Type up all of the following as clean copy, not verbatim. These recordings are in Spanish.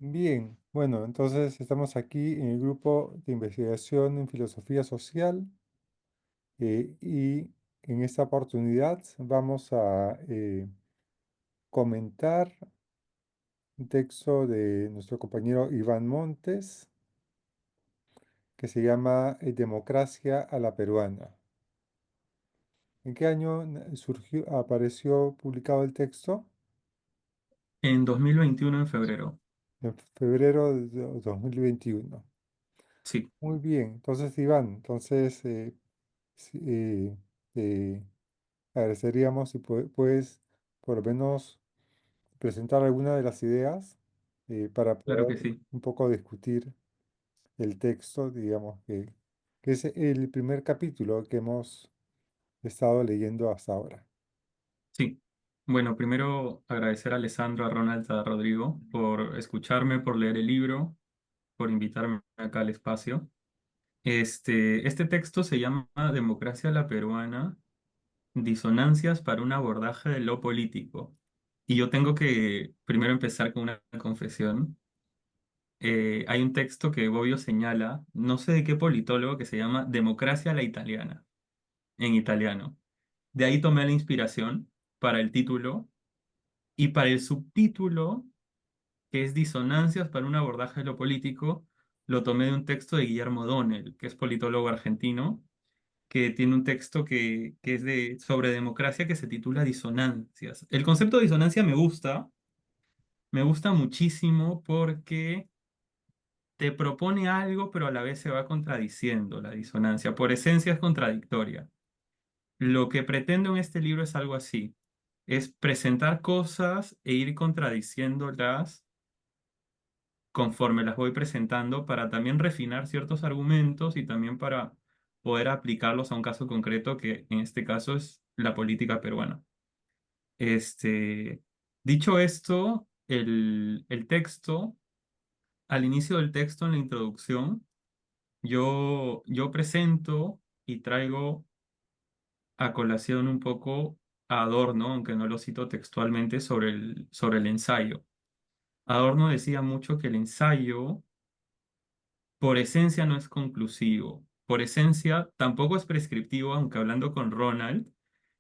Bien, bueno, entonces estamos aquí en el grupo de investigación en filosofía social y en esta oportunidad vamos a comentar un texto de nuestro compañero Iván Montes que se llama Democracia a la peruana. ¿En qué año apareció publicado el texto? En 2021, en febrero. En febrero de 2021. Sí, Muy bien, entonces Iván, entonces sí, eh, agradeceríamos si puedes por lo menos presentar alguna de las ideas para claro poder que sí. un poco discutir el texto, digamos que es el primer capítulo que hemos estado leyendo hasta ahora. Sí. Bueno, primero agradecer a Alessandro, a Ronald, a Rodrigo por escucharme, por leer el libro, por invitarme acá al espacio. Este texto se llama Democracia a la Peruana, Disonancias para un abordaje de lo político. Y yo tengo que primero empezar con una confesión. Hay un texto que Bobbio señala, no sé de qué politólogo, que se llama Democracia a la Italiana, en italiano. De ahí tomé la inspiración para el título y para el subtítulo, que es Disonancias para un abordaje de lo político, lo tomé de un texto de Guillermo Donnell, que es politólogo argentino, que tiene un texto que es sobre democracia que se titula Disonancias. El concepto de disonancia me gusta muchísimo porque te propone algo, pero a la vez se va contradiciendo la disonancia. Por esencia es contradictoria. Lo que pretendo en este libro es algo así, es presentar cosas e ir contradiciéndolas conforme las voy presentando para también refinar ciertos argumentos y también para poder aplicarlos a un caso concreto que en este caso es la política peruana. Este, dicho esto, el texto, al inicio del texto, en la introducción, yo presento y traigo a colación un poco a Adorno, aunque no lo cito textualmente, sobre el ensayo. Adorno decía mucho que el ensayo, por esencia, no es conclusivo. Por esencia, tampoco es prescriptivo, aunque hablando con Ronald,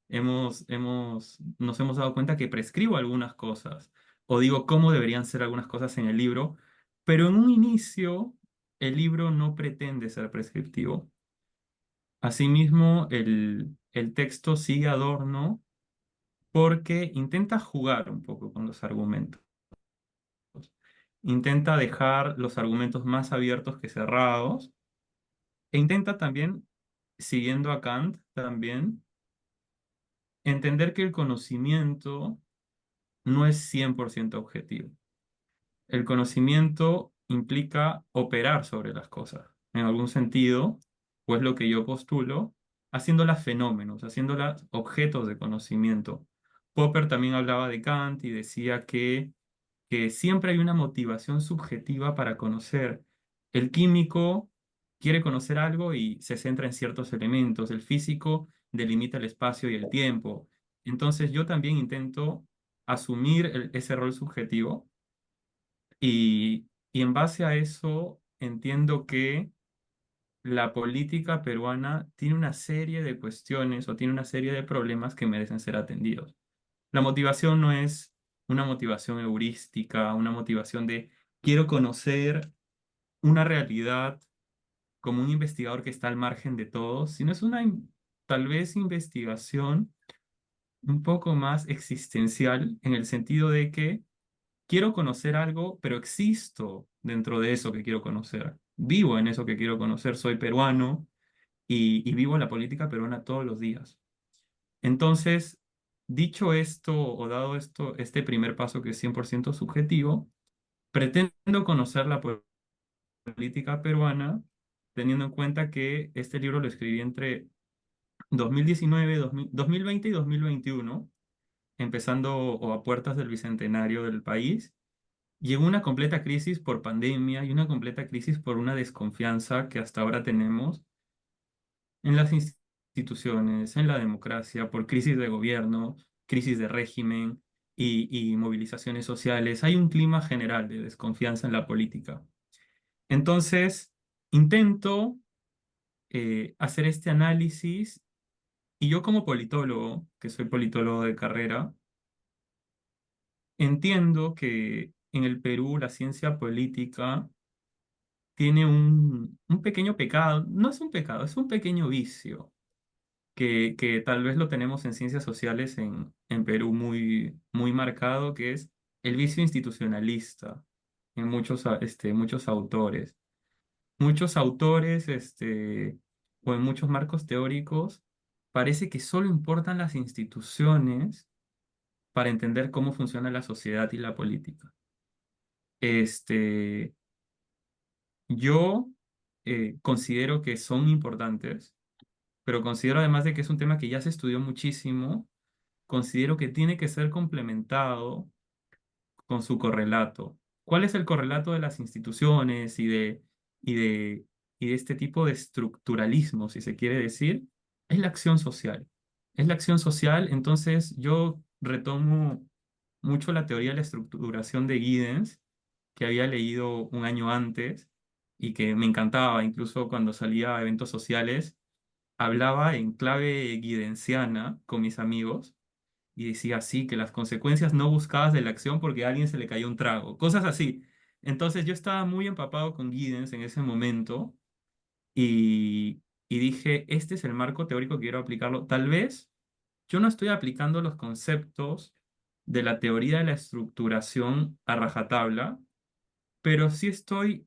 nos hemos dado cuenta que prescribo algunas cosas, o digo cómo deberían ser algunas cosas en el libro, pero en un inicio, el libro no pretende ser prescriptivo. Asimismo, el texto sigue a Adorno porque intenta jugar un poco con los argumentos. Intenta dejar los argumentos más abiertos que cerrados e intenta también, siguiendo a Kant, también entender que el conocimiento no es 100% objetivo. El conocimiento implica operar sobre las cosas, en algún sentido, pues lo que yo postulo, haciéndolas fenómenos, haciéndolas objetos de conocimiento. Popper también hablaba de Kant y decía que siempre hay una motivación subjetiva para conocer. El químico quiere conocer algo y se centra en ciertos elementos. El físico delimita el espacio y el tiempo. Entonces yo también intento asumir ese rol subjetivo y en base a eso entiendo que la política peruana tiene una serie de cuestiones o tiene una serie de problemas que merecen ser atendidos. La motivación no es una motivación heurística, una motivación de quiero conocer una realidad como un investigador que está al margen de todo, sino es una tal vez investigación un poco más existencial en el sentido de que quiero conocer algo, pero existo dentro de eso que quiero conocer. Vivo en eso que quiero conocer, soy peruano y vivo la política peruana todos los días. Entonces, dicho esto o dado esto, este primer paso que es 100% subjetivo, pretendo conocer la política peruana teniendo en cuenta que este libro lo escribí entre 2019, 2020 y 2021, empezando o a puertas del bicentenario del país. Llegó una completa crisis por pandemia y una completa crisis por una desconfianza que hasta ahora tenemos en las instituciones, en la democracia, por crisis de gobierno, crisis de régimen. y movilizaciones sociales. Hay un clima general de desconfianza en la política. Entonces, intento hacer este análisis y yo como politólogo, que soy politólogo de carrera, entiendo que en el Perú la ciencia política tiene un pequeño pecado, no es un pecado, es un pequeño vicio, que tal vez lo tenemos en ciencias sociales en Perú muy, muy marcado, que es el vicio institucionalista en muchos autores. Muchos autores, o en muchos marcos teóricos, parece que solo importan las instituciones para entender cómo funciona la sociedad y la política. Este, yo considero que son importantes, pero considero además de que es un tema que ya se estudió muchísimo, considero que tiene que ser complementado con su correlato. ¿Cuál es el correlato de las instituciones y de, y de este tipo de estructuralismo, si se quiere decir? Es la acción social. Es la acción social, entonces yo retomo mucho la teoría de la estructuración de Giddens, que había leído un año antes y que me encantaba, incluso cuando salía a eventos sociales, hablaba en clave giddensiana con mis amigos y decía así, que las consecuencias no buscadas de la acción porque a alguien se le cayó un trago, cosas así. Entonces yo estaba muy empapado con Giddens en ese momento y dije, este es el marco teórico que quiero aplicarlo. Tal vez yo no estoy aplicando los conceptos de la teoría de la estructuración a rajatabla, pero sí estoy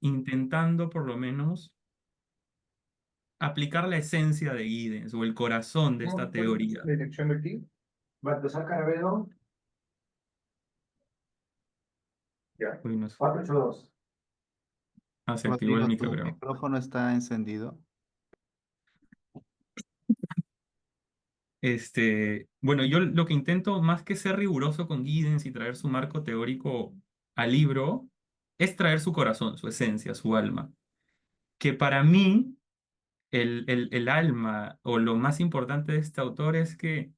intentando por lo menos aplicar la esencia de Giddens o el corazón de esta ¿Cuál es teoría. la dirección de aquí? Baltasar Carabedo, ya. Uy, 482. se activó el Rodrigo, micro, tu creo. micrófono está encendido. Bueno, yo lo que intento, más que ser riguroso con Giddens y traer su marco teórico al libro, es traer su corazón, su esencia, su alma. Que para mí, el alma o lo más importante de este autor es que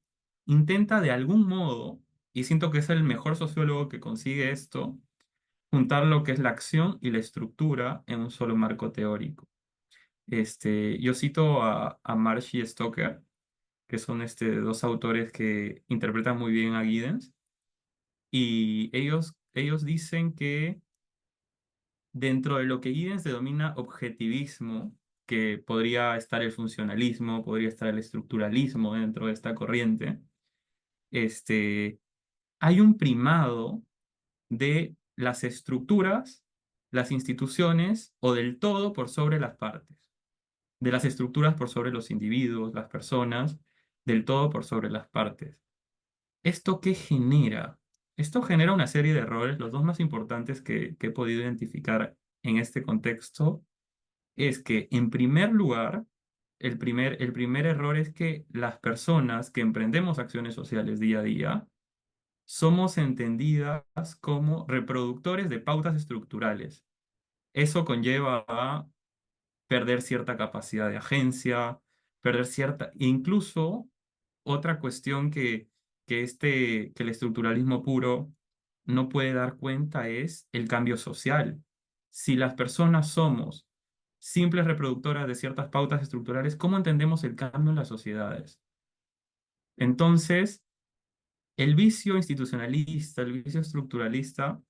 intenta de algún modo, y siento que es el mejor sociólogo que consigue esto, juntar lo que es la acción y la estructura en un solo marco teórico. Yo cito a Marsh y Stoker, que son dos autores que interpretan muy bien a Giddens, y ellos dicen que dentro de lo que Giddens denomina objetivismo, que podría estar el funcionalismo, podría estar el estructuralismo dentro de esta corriente, este, hay un primado de las estructuras, las instituciones o del todo por sobre las partes, de las estructuras por sobre los individuos, las personas, del todo por sobre las partes. ¿Esto qué genera? Esto genera una serie de errores. Los dos más importantes que he podido identificar en este contexto es que, en primer lugar, el primer error es que las personas que emprendemos acciones sociales día a día somos entendidas como reproductores de pautas estructurales. Eso conlleva a perder cierta capacidad de agencia, perder cierta, incluso otra cuestión que el estructuralismo puro no puede dar cuenta es el cambio social. Si las personas somos simples reproductoras de ciertas pautas estructurales, ¿cómo entendemos el cambio en las sociedades? Entonces, el vicio institucionalista, el vicio estructuralista,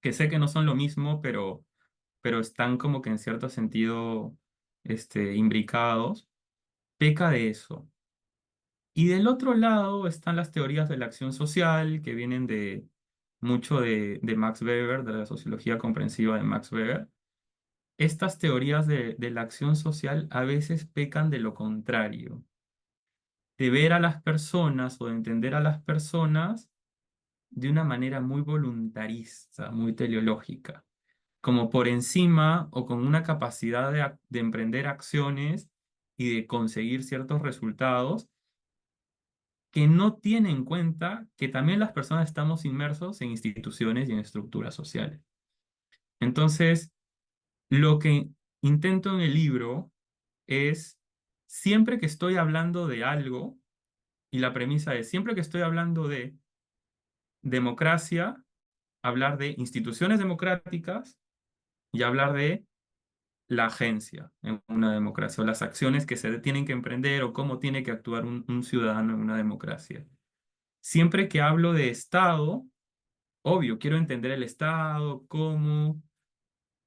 que sé que no son lo mismo, pero están como que en cierto sentido imbricados, peca de eso. Y del otro lado están las teorías de la acción social, que vienen mucho de Max Weber, de la sociología comprensiva de Max Weber. Estas teorías de la acción social a veces pecan de lo contrario, de ver a las personas o de entender a las personas de una manera muy voluntarista, muy teleológica, como por encima o con una capacidad de emprender acciones y de conseguir ciertos resultados que no tiene en cuenta que también las personas estamos inmersos en instituciones y en estructuras sociales. Entonces, lo que intento en el libro es, siempre que estoy hablando de algo, y la premisa es, siempre que estoy hablando de, democracia, hablar de instituciones democráticas y hablar de la agencia en una democracia o las acciones que se tienen que emprender o cómo tiene que actuar un ciudadano en una democracia. Siempre que hablo de Estado, obvio, quiero entender el Estado como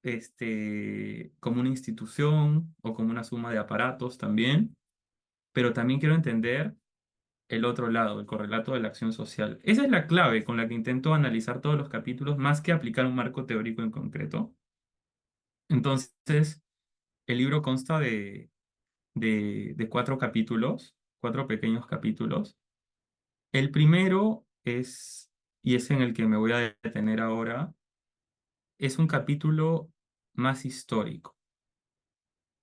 una institución o como una suma de aparatos también, pero también quiero entender el otro lado, el correlato de la acción social. Esa es la clave con la que intento analizar todos los capítulos, más que aplicar un marco teórico en concreto. Entonces, el libro consta de cuatro capítulos, cuatro pequeños capítulos. El primero es, y es en el que me voy a detener ahora, es un capítulo más histórico.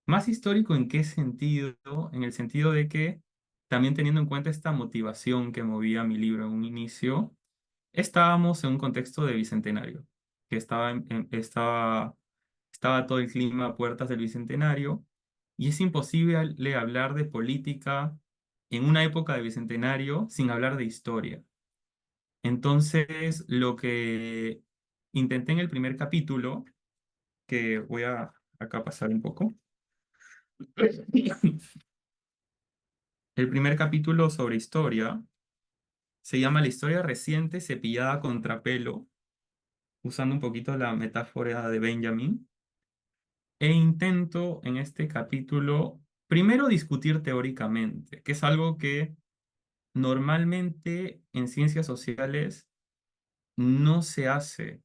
¿Más histórico en qué sentido? En el sentido de que, también teniendo en cuenta esta motivación que movía mi libro en un inicio, estábamos en un contexto de bicentenario, que estaba todo el clima a puertas del bicentenario, y es imposible hablar de política en una época de bicentenario sin hablar de historia. Entonces, lo que intenté en el primer capítulo, que voy a acá pasar un poco, el primer capítulo sobre historia se llama La historia reciente cepillada a contrapelo, usando un poquito la metáfora de Benjamin. E intento en este capítulo primero discutir teóricamente, que es algo que normalmente en ciencias sociales no se hace.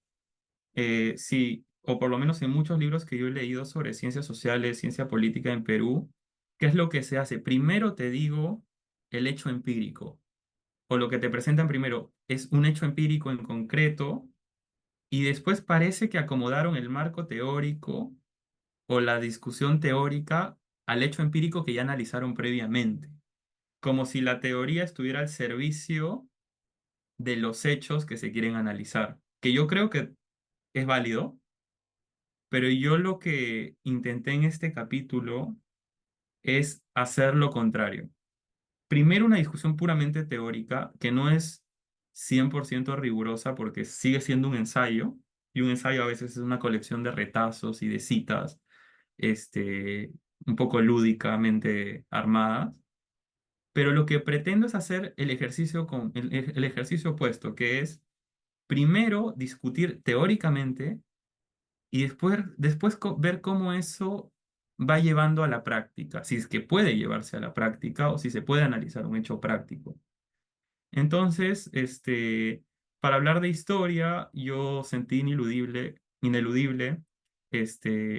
Sí, o por lo menos en muchos libros que yo he leído sobre ciencias sociales, ciencia política en Perú, ¿qué es lo que se hace? Primero te digo el hecho empírico, o lo que te presentan primero es un hecho empírico en concreto, y después parece que acomodaron el marco teórico o la discusión teórica al hecho empírico que ya analizaron previamente, como si la teoría estuviera al servicio de los hechos que se quieren analizar, que yo creo que es válido, pero yo lo que intenté en este capítulo es hacer lo contrario. Primero, una discusión puramente teórica, que no es 100% rigurosa porque sigue siendo un ensayo, y un ensayo a veces es una colección de retazos y de citas, este, un poco lúdicamente armadas, pero lo que pretendo es hacer el ejercicio con el ejercicio opuesto, que es primero discutir teóricamente y después ver cómo eso va llevando a la práctica, si es que puede llevarse a la práctica o si se puede analizar un hecho práctico. Entonces, para hablar de historia, yo sentí ineludible,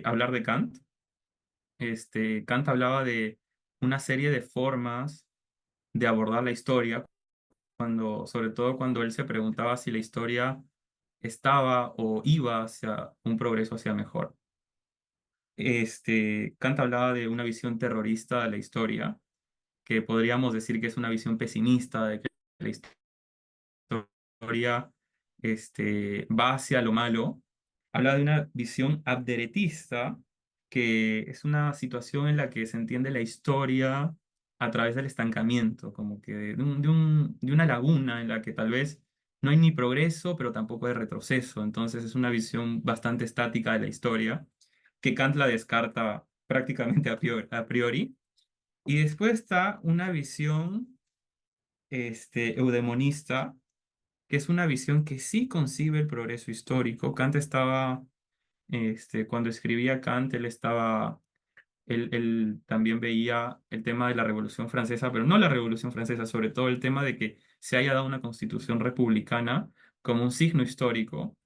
hablar de Kant. Kant hablaba de una serie de formas de abordar la historia, sobre todo cuando él se preguntaba si la historia estaba o iba hacia un progreso hacia mejor. Kant hablaba de una visión terrorista de la historia, que podríamos decir que es una visión pesimista de que la historia va hacia lo malo. Habla de una visión abderetista, que es una situación en la que se entiende la historia a través del estancamiento, como que de una laguna en la que tal vez no hay ni progreso, pero tampoco hay retroceso. Entonces es una visión bastante estática de la historia, que Kant la descarta prácticamente a priori. Y después está una visión eudemonista, que es una visión que sí concibe el progreso histórico. Cuando escribía Kant, él también veía el tema de la Revolución Francesa, pero no la Revolución Francesa, sobre todo el tema de que se haya dado una constitución republicana como un signo histórico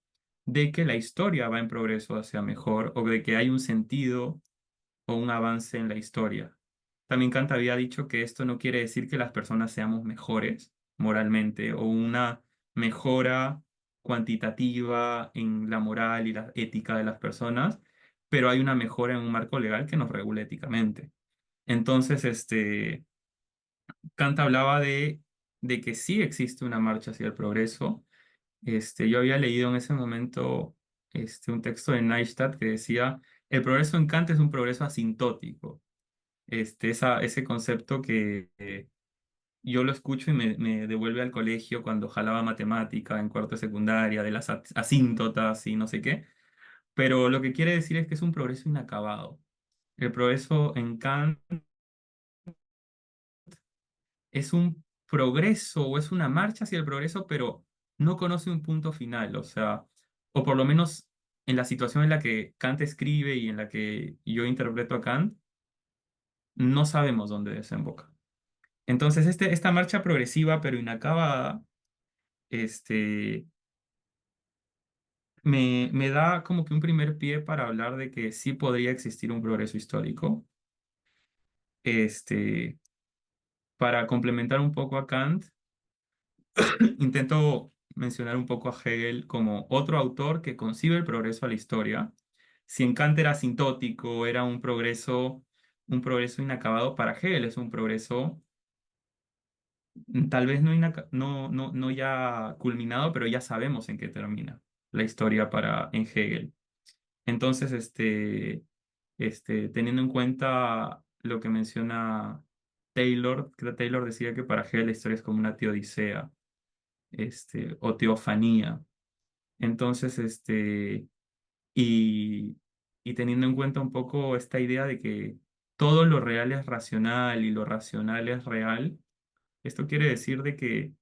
de que la historia va en progreso hacia mejor, o de que hay un sentido o un avance en la historia. También Kant había dicho que esto no quiere decir que las personas seamos mejores moralmente o una mejora cuantitativa en la moral y la ética de las personas, pero hay una mejora en un marco legal que nos regula éticamente. Entonces, Kant hablaba de que sí existe una marcha hacia el progreso. Yo había leído en ese momento un texto de Neistat que decía: el progreso en Kant es un progreso asintótico. Ese concepto yo lo escucho y me devuelve al colegio cuando jalaba matemática en cuarto de secundaria, de las asíntotas y no sé qué. Pero lo que quiere decir es que es un progreso inacabado. El progreso en Kant es un progreso o es una marcha hacia el progreso, pero no conoce un punto final. O sea, o por lo menos en la situación en la que Kant escribe y en la que yo interpreto a Kant, no sabemos dónde desemboca. Entonces, esta marcha progresiva pero inacabada, este, me da como que un primer pie para hablar de que sí podría existir un progreso histórico. Este, para complementar un poco a Kant, intento mencionar un poco a Hegel como otro autor que concibe el progreso a la historia. Si en Kant era asintótico, era un progreso inacabado, para Hegel es un progreso tal vez no ya culminado, pero ya sabemos en qué termina la historia en Hegel. Entonces, teniendo en cuenta lo que menciona Taylor, que Taylor decía que para Hegel la historia es como una teodicea, o teofanía. Entonces, y, y teniendo en cuenta un poco esta idea de que todo lo real es racional y lo racional es real, esto quiere decir de que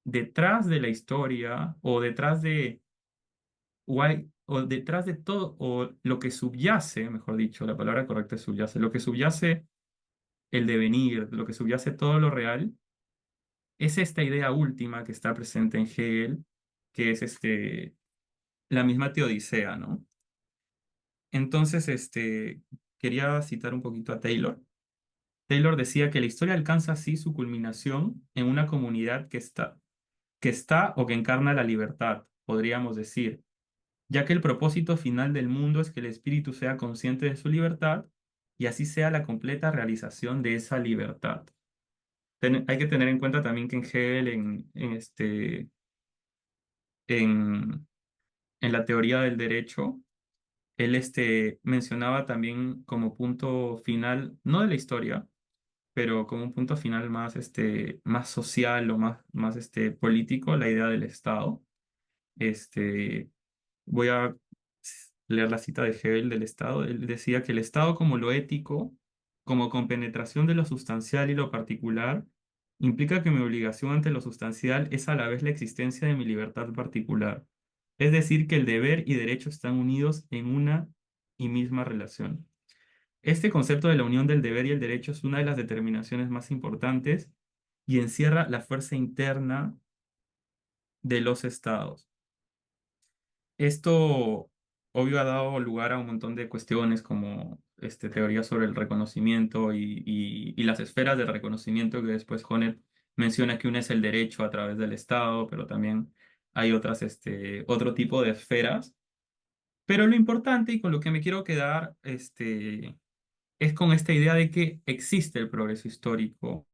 detrás de la historia o detrás de todo, o lo que subyace, mejor dicho, la palabra correcta es subyace, lo que subyace el devenir, lo que subyace todo lo real, es esta idea última que está presente en Hegel, que es la misma teodicea, ¿no? Entonces, quería citar un poquito a Taylor. Taylor decía que la historia alcanza así su culminación en una comunidad que está o que encarna la libertad, podríamos decir, ya que el propósito final del mundo es que el espíritu sea consciente de su libertad y así sea la completa realización de esa libertad. Hay que tener en cuenta también que en Hegel, en, en la teoría del derecho, él mencionaba también como punto final, no de la historia, pero como un punto final más social o más político, la idea del Estado. Este, Voy a leer la cita de Hegel del Estado. Él decía que el Estado como lo ético, como compenetración de lo sustancial y lo particular, implica que mi obligación ante lo sustancial es a la vez la existencia de mi libertad particular. Es decir, que el deber y derecho están unidos en una y misma relación. Este concepto de la unión del deber y el derecho es una de las determinaciones más importantes y encierra la fuerza interna de los estados. Esto, obvio, ha dado lugar a un montón de cuestiones como teorías sobre el reconocimiento y las esferas de reconocimiento que después Honneth menciona que una es el derecho a través del Estado, pero también hay otro tipo de esferas. Pero lo importante y con lo que me quiero quedar es con esta idea de que existe el progreso histórico,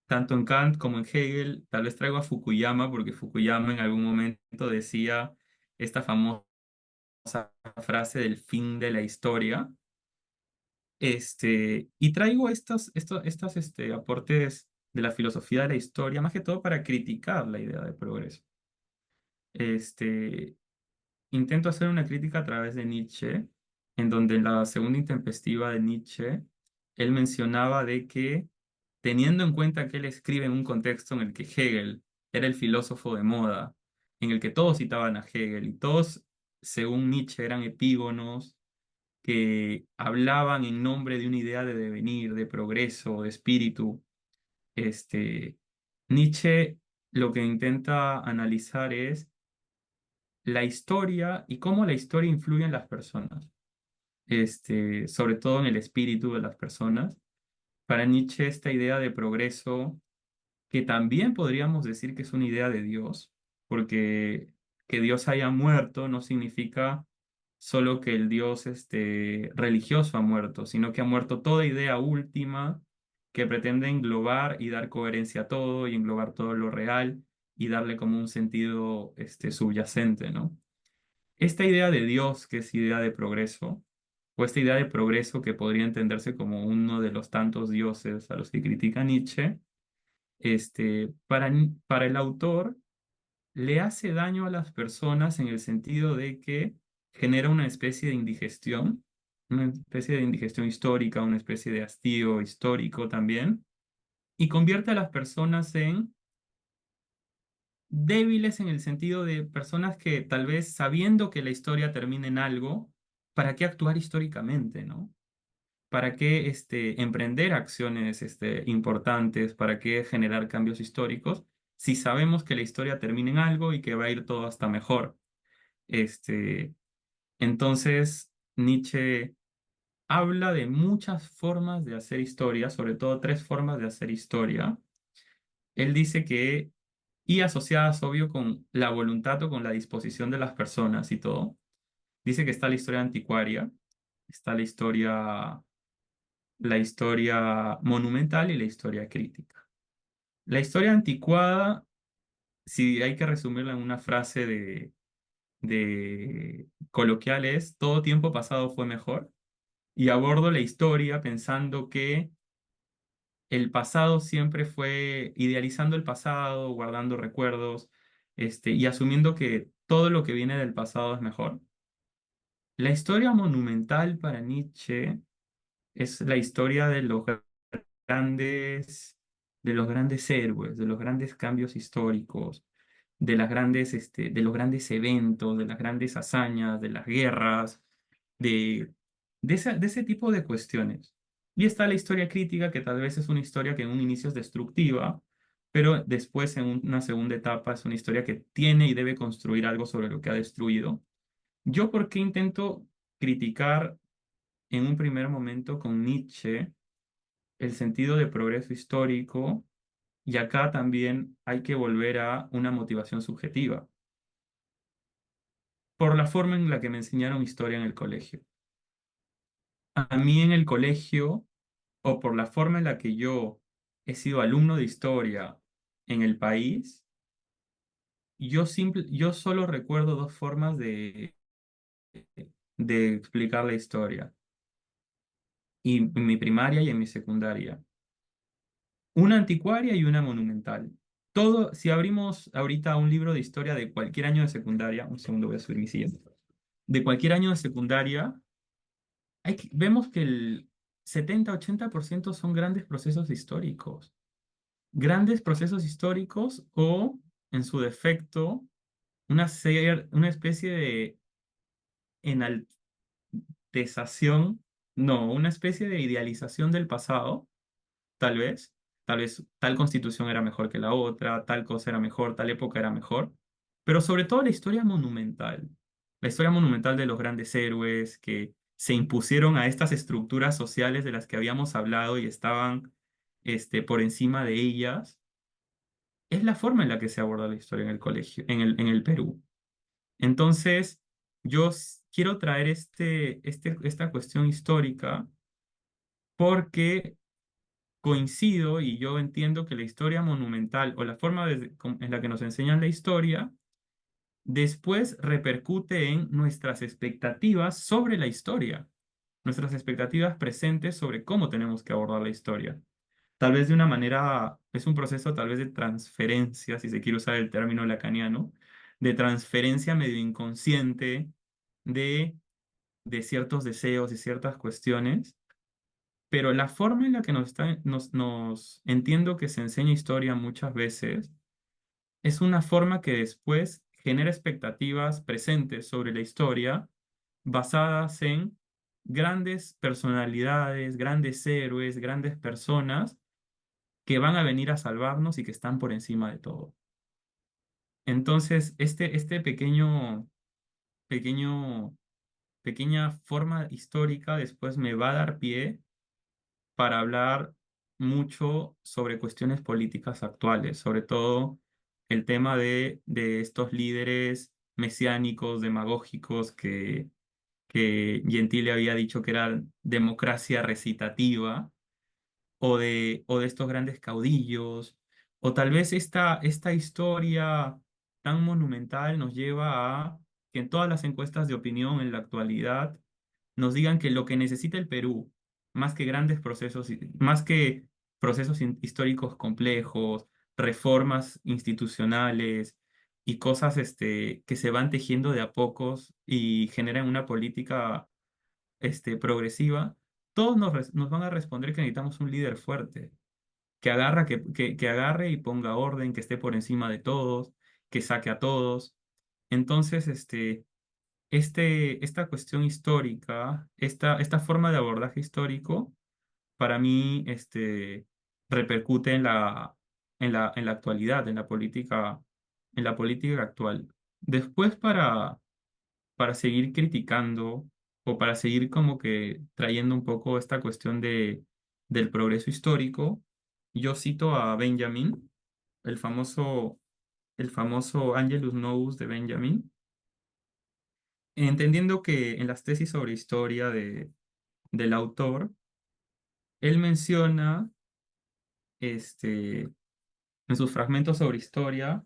tanto en Kant como en Hegel. Tal vez traigo a Fukuyama, porque Fukuyama en algún momento decía esta famosa frase del fin de la historia. Y traigo estos aportes de la filosofía de la historia, más que todo para criticar la idea de progreso. Este, Intento hacer una crítica a través de Nietzsche, en donde en la segunda intempestiva de Nietzsche, él mencionaba de que, teniendo en cuenta que él escribe en un contexto en el que Hegel era el filósofo de moda, en el que todos citaban a Hegel y todos, según Nietzsche, eran epígonos que hablaban en nombre de una idea de devenir, de progreso, de espíritu. Este, Nietzsche lo que intenta analizar es la historia y cómo la historia influye en las personas, sobre todo en el espíritu de las personas. Para Nietzsche, esta idea de progreso, que también podríamos decir que es una idea de Dios, porque que Dios haya muerto no significa solo que el Dios religioso ha muerto, sino que ha muerto toda idea última que pretende englobar y dar coherencia a todo y englobar todo lo real y darle como un sentido subyacente, ¿no? Esta idea de Dios, que es idea de progreso, o esta idea de progreso que podría entenderse como uno de los tantos dioses a los que critica Nietzsche, Para el autor le hace daño a las personas en el sentido de que genera una especie de indigestión histórica, una especie de hastío histórico también, y convierte a las personas en débiles en el sentido de personas que tal vez sabiendo que la historia termina en algo, ¿para qué actuar históricamente, no? ¿Para qué emprender acciones importantes? ¿Para qué generar cambios históricos? Si sabemos que la historia termina en algo y que va a ir todo hasta mejor. Este, entonces, Nietzsche habla de muchas formas de hacer historia, sobre todo tres formas de hacer historia. Él dice que, y asociadas, obvio, con la voluntad o con la disposición de las personas y todo, dice que está la historia anticuaria, está la historia monumental y la historia crítica. La historia anticuada, si hay que resumirla en una frase de coloquial, es todo tiempo pasado fue mejor, y abordo la historia pensando que el pasado siempre fue idealizando el pasado, guardando recuerdos, y asumiendo que todo lo que viene del pasado es mejor. La historia monumental para Nietzsche es la historia grandes, de los grandes héroes, de los grandes cambios históricos, de los grandes eventos, de las grandes hazañas, de las guerras, de, de ese tipo de cuestiones. Y está la historia crítica, que tal vez es una historia que en un inicio es destructiva, pero después en una segunda etapa es una historia que tiene y debe construir algo sobre lo que ha destruido. Yo, ¿por qué intento criticar en un primer momento con Nietzsche el sentido de progreso histórico? Y acá también hay que volver a una motivación subjetiva, por la forma en la que me enseñaron historia en el colegio. A mí en el colegio, o por la forma en la que yo he sido alumno de historia en el país, yo solo recuerdo dos formas de explicar la historia, y en mi primaria y en mi secundaria. Una anticuaria y una monumental. Todo, si abrimos ahorita un libro de historia de cualquier año de secundaria, un segundo voy a subir mi silla, de cualquier año de secundaria, vemos que el 70-80% son grandes procesos históricos o, en su defecto, una especie de enaltezación, no, una especie de idealización del pasado. Tal vez tal constitución era mejor que la otra, tal cosa era mejor, tal época era mejor, pero sobre todo la historia monumental de los grandes héroes que se impusieron a estas estructuras sociales de las que habíamos hablado y estaban por encima de ellas, es la forma en la que se aborda la historia en el colegio, en el Perú. Entonces, quiero traer esta cuestión histórica porque coincido y yo entiendo que la historia monumental o la forma en la que nos enseñan la historia después repercute en nuestras expectativas sobre la historia, nuestras expectativas presentes sobre cómo tenemos que abordar la historia. Tal vez de una manera, es un proceso tal vez de transferencia, si se quiere usar el término lacaniano, de transferencia medio inconsciente de, de ciertos deseos y ciertas cuestiones, pero la forma en la que nos entiendo que se enseña historia muchas veces es una forma que después genera expectativas presentes sobre la historia basadas en grandes personalidades, grandes héroes, grandes personas que van a venir a salvarnos y que están por encima de todo. Entonces, este pequeño, pequeña forma histórica después me va a dar pie para hablar mucho sobre cuestiones políticas actuales, sobre todo el tema de estos líderes mesiánicos, demagógicos, que Gentile había dicho que era democracia recitativa, o de estos grandes caudillos, o tal vez esta historia tan monumental nos lleva a que en todas las encuestas de opinión en la actualidad nos digan que lo que necesita el Perú, más que grandes procesos, más que procesos históricos complejos, reformas institucionales y cosas que se van tejiendo de a pocos y generan una política progresiva, todos nos van a responder que necesitamos un líder fuerte, que agarre y ponga orden, que esté por encima de todos, que saque a todos. Entonces, esta cuestión histórica, esta forma de abordaje histórico, para mí, repercute en la actualidad, en la política actual. Después, para seguir criticando o para seguir como que trayendo un poco esta cuestión del progreso histórico, yo cito a Benjamin, el famoso, el famoso Angelus Novus de Benjamin, entendiendo que en las tesis sobre historia del autor, él menciona este, en sus fragmentos sobre historia,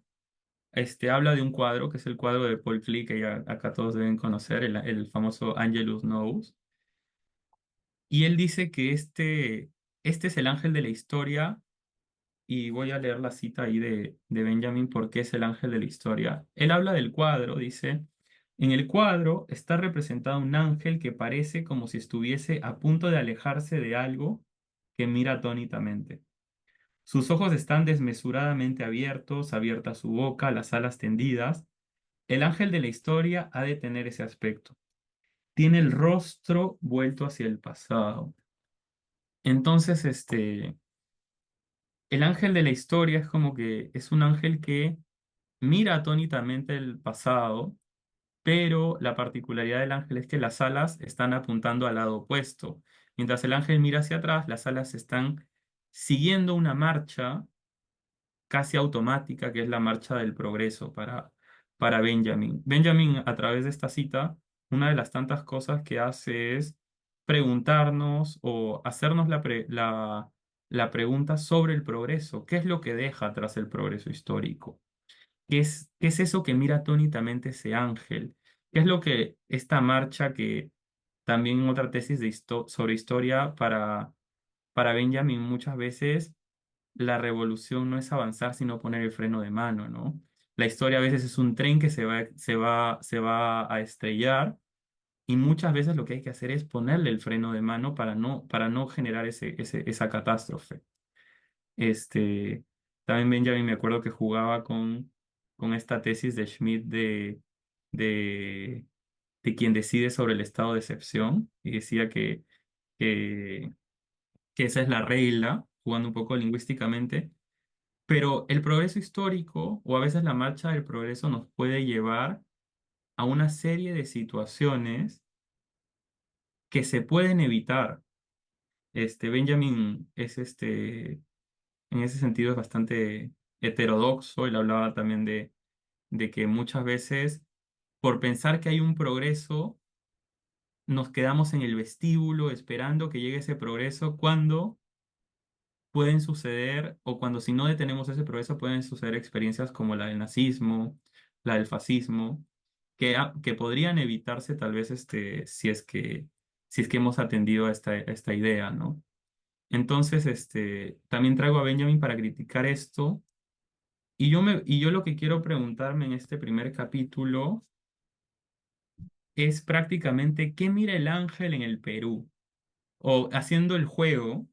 habla de un cuadro, que es el cuadro de Paul Klee, que ya acá todos deben conocer, el famoso Angelus Novus. Y él dice que este es el ángel de la historia, y voy a leer la cita ahí de Benjamin, porque es el ángel de la historia. Él habla del cuadro, dice, en el cuadro está representado un ángel que parece como si estuviese a punto de alejarse de algo que mira atónitamente. Sus ojos están desmesuradamente abiertos, abierta su boca, las alas tendidas. El ángel de la historia ha de tener ese aspecto. Tiene el rostro vuelto hacia el pasado. Entonces, el ángel de la historia es como que es un ángel que mira atónitamente el pasado, pero la particularidad del ángel es que las alas están apuntando al lado opuesto. Mientras el ángel mira hacia atrás, las alas están siguiendo una marcha casi automática, que es la marcha del progreso para Benjamin. Benjamin, a través de esta cita, una de las tantas cosas que hace es preguntarnos o hacernos la pregunta sobre el progreso. ¿Qué es lo que deja atrás el progreso histórico? ¿Qué es eso que mira atónitamente ese ángel? ¿Qué es lo que esta marcha que también en otra tesis sobre historia para Benjamin muchas veces la revolución no es avanzar, sino poner el freno de mano, ¿no? La historia a veces es un tren que se va a estrellar, y muchas veces lo que hay que hacer es ponerle el freno de mano para no generar esa catástrofe. Este, También Benjamin me acuerdo que jugaba con esta tesis de Schmidt de, de quien decide sobre el estado de excepción, y decía que, que esa es la regla, jugando un poco lingüísticamente, pero el progreso histórico, o a veces la marcha del progreso, nos puede llevar a una serie de situaciones que se pueden evitar. Benjamin en ese sentido es bastante heterodoxo. Él hablaba también de que muchas veces, por pensar que hay un progreso, nos quedamos en el vestíbulo esperando que llegue ese progreso, cuando pueden suceder, o cuando, si no detenemos ese progreso, pueden suceder experiencias como la del nazismo, la del fascismo, que podrían evitarse tal vez, si es que hemos atendido a esta idea, ¿no? Entonces, también traigo a Benjamin para criticar esto, y yo lo que quiero preguntarme en este primer capítulo es prácticamente: ¿qué mira el ángel en el Perú? O haciendo el juego,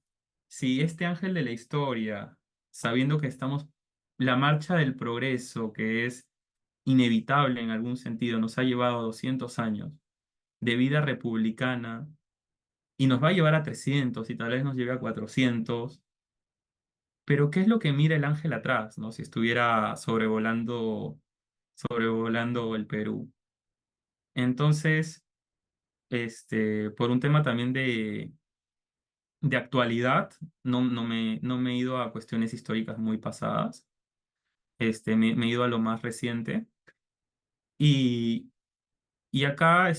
si este ángel de la historia, sabiendo que la marcha del progreso, que es inevitable en algún sentido, nos ha llevado 200 años de vida republicana, y nos va a llevar a 300 y tal vez nos lleve a 400, pero ¿qué es lo que mira el ángel atrás, ¿no? Si estuviera sobrevolando el Perú. Entonces, por un tema también de actualidad, no me he ido a cuestiones históricas muy pasadas. Me he ido a lo más reciente. Y, y acá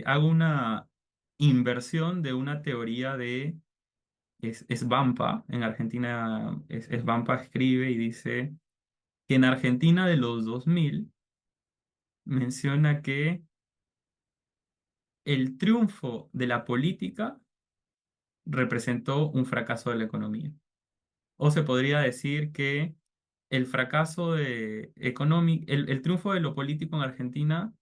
hago una inversión de una teoría es Vampa. En Argentina es Vampa, escribe y dice que en Argentina de los 2000 menciona que el triunfo de la política representó un fracaso de la economía. O se podría decir que el fracaso económico, el triunfo de lo político en Argentina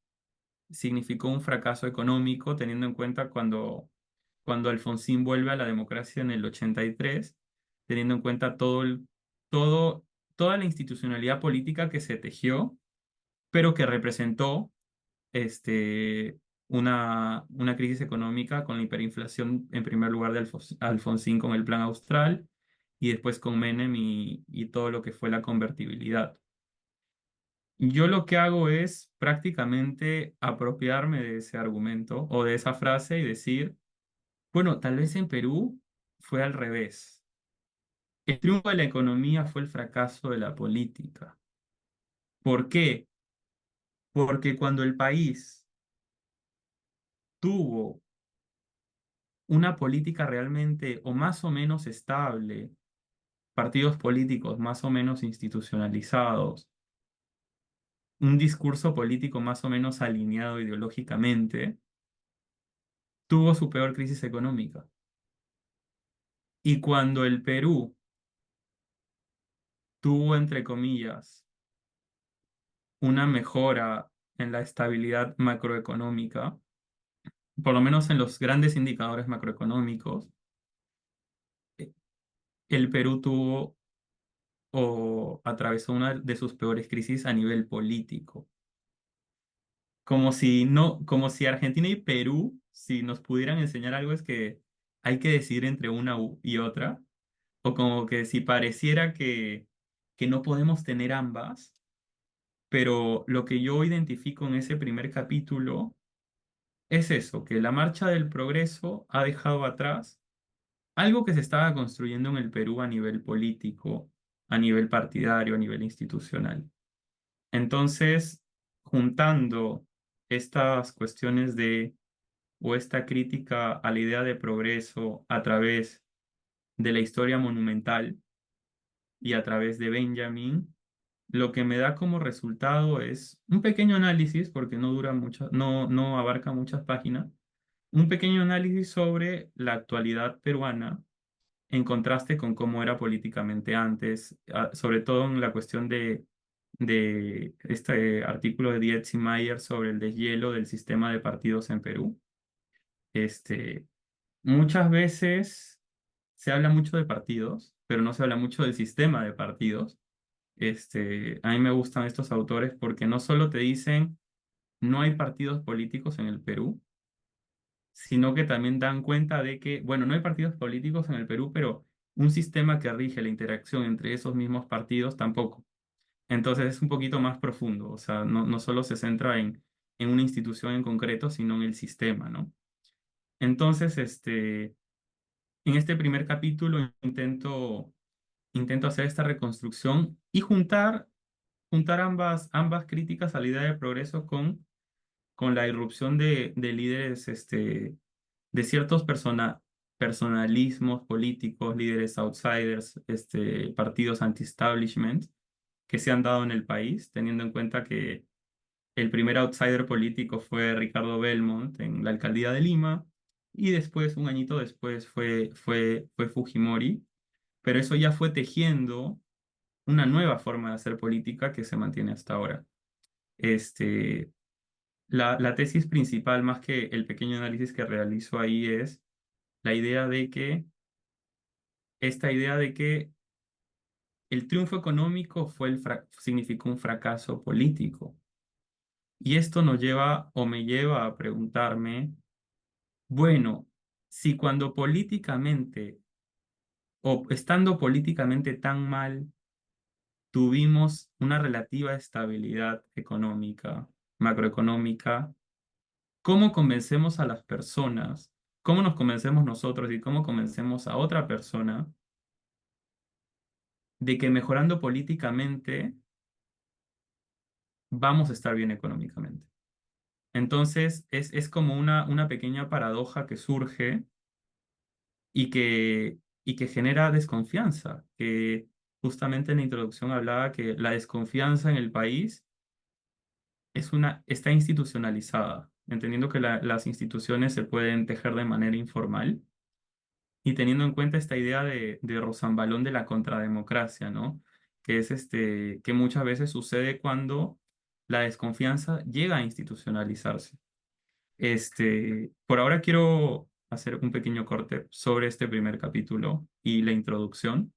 significó un fracaso económico, teniendo en cuenta cuando Alfonsín vuelve a la democracia en el 83, teniendo en cuenta todo, toda la institucionalidad política que se tejió, pero que representó este, una crisis económica con la hiperinflación, en primer lugar de Alfonsín con el Plan Austral y después con Menem y todo lo que fue la convertibilidad. Yo lo que hago es prácticamente apropiarme de ese argumento o de esa frase y decir, bueno, tal vez en Perú fue al revés. El triunfo de la economía fue el fracaso de la política. ¿Por qué? Porque cuando el país tuvo una política realmente o más o menos estable, partidos políticos más o menos institucionalizados, un discurso político más o menos alineado ideológicamente, tuvo su peor crisis económica. Y cuando el Perú tuvo, entre comillas, una mejora en la estabilidad macroeconómica, por lo menos en los grandes indicadores macroeconómicos, eh, el Perú tuvo o atravesó una de sus peores crisis a nivel político. Como si no, como si Argentina y Perú, si nos pudieran enseñar algo, es que hay que decidir entre una y otra, o como que si pareciera que no podemos tener ambas, pero lo que yo identifico en ese primer capítulo es eso, que la marcha del progreso ha dejado atrás algo que se estaba construyendo en el Perú a nivel político, a nivel partidario, a nivel institucional. Entonces, juntando estas cuestiones o esta crítica a la idea de progreso a través de la historia monumental y a través de Benjamin, lo que me da como resultado es un pequeño análisis, porque no dura mucho, no abarca muchas páginas, un pequeño análisis sobre la actualidad peruana en contraste con cómo era políticamente antes, sobre todo en la cuestión de este artículo de Dietz y Mayer sobre el deshielo del sistema de partidos en Perú. Este, muchas veces se habla mucho de partidos, pero no se habla mucho del sistema de partidos. A mí me gustan estos autores porque no solo te dicen no hay partidos políticos en el Perú, sino que también dan cuenta de que, bueno, no hay partidos políticos en el Perú, pero un sistema que rige la interacción entre esos mismos partidos tampoco. Entonces es un poquito más profundo, o sea, no solo se centra en una institución en concreto, sino en el sistema, ¿no? Entonces, en este primer capítulo intento hacer esta reconstrucción y juntar ambas críticas a la idea de progreso con la irrupción de líderes, de ciertos personalismos políticos, líderes outsiders, partidos anti-establishment que se han dado en el país, teniendo en cuenta que el primer outsider político fue Ricardo Belmont en la alcaldía de Lima y después, un añito después, fue Fujimori, pero eso ya fue tejiendo una nueva forma de hacer política que se mantiene hasta ahora. Este, la tesis principal, más que el pequeño análisis que realizo ahí, es la idea de que, esta idea de que el triunfo económico significó un fracaso político. Y esto nos lleva o me lleva a preguntarme, bueno, si cuando políticamente o estando políticamente tan mal tuvimos una relativa estabilidad económica, macroeconómica, ¿cómo convencemos a las personas? ¿Cómo nos convencemos nosotros y cómo convencemos a otra persona de que mejorando políticamente vamos a estar bien económicamente? Entonces, es como una pequeña paradoja que surge y que genera desconfianza, que justamente en la introducción hablaba que la desconfianza en el país está institucionalizada, entendiendo que las instituciones se pueden tejer de manera informal y teniendo en cuenta esta idea de Rosambalón de la contrademocracia, ¿no? Que es que muchas veces sucede cuando la desconfianza llega a institucionalizarse. Por ahora quiero hacer un pequeño corte sobre este primer capítulo y la introducción.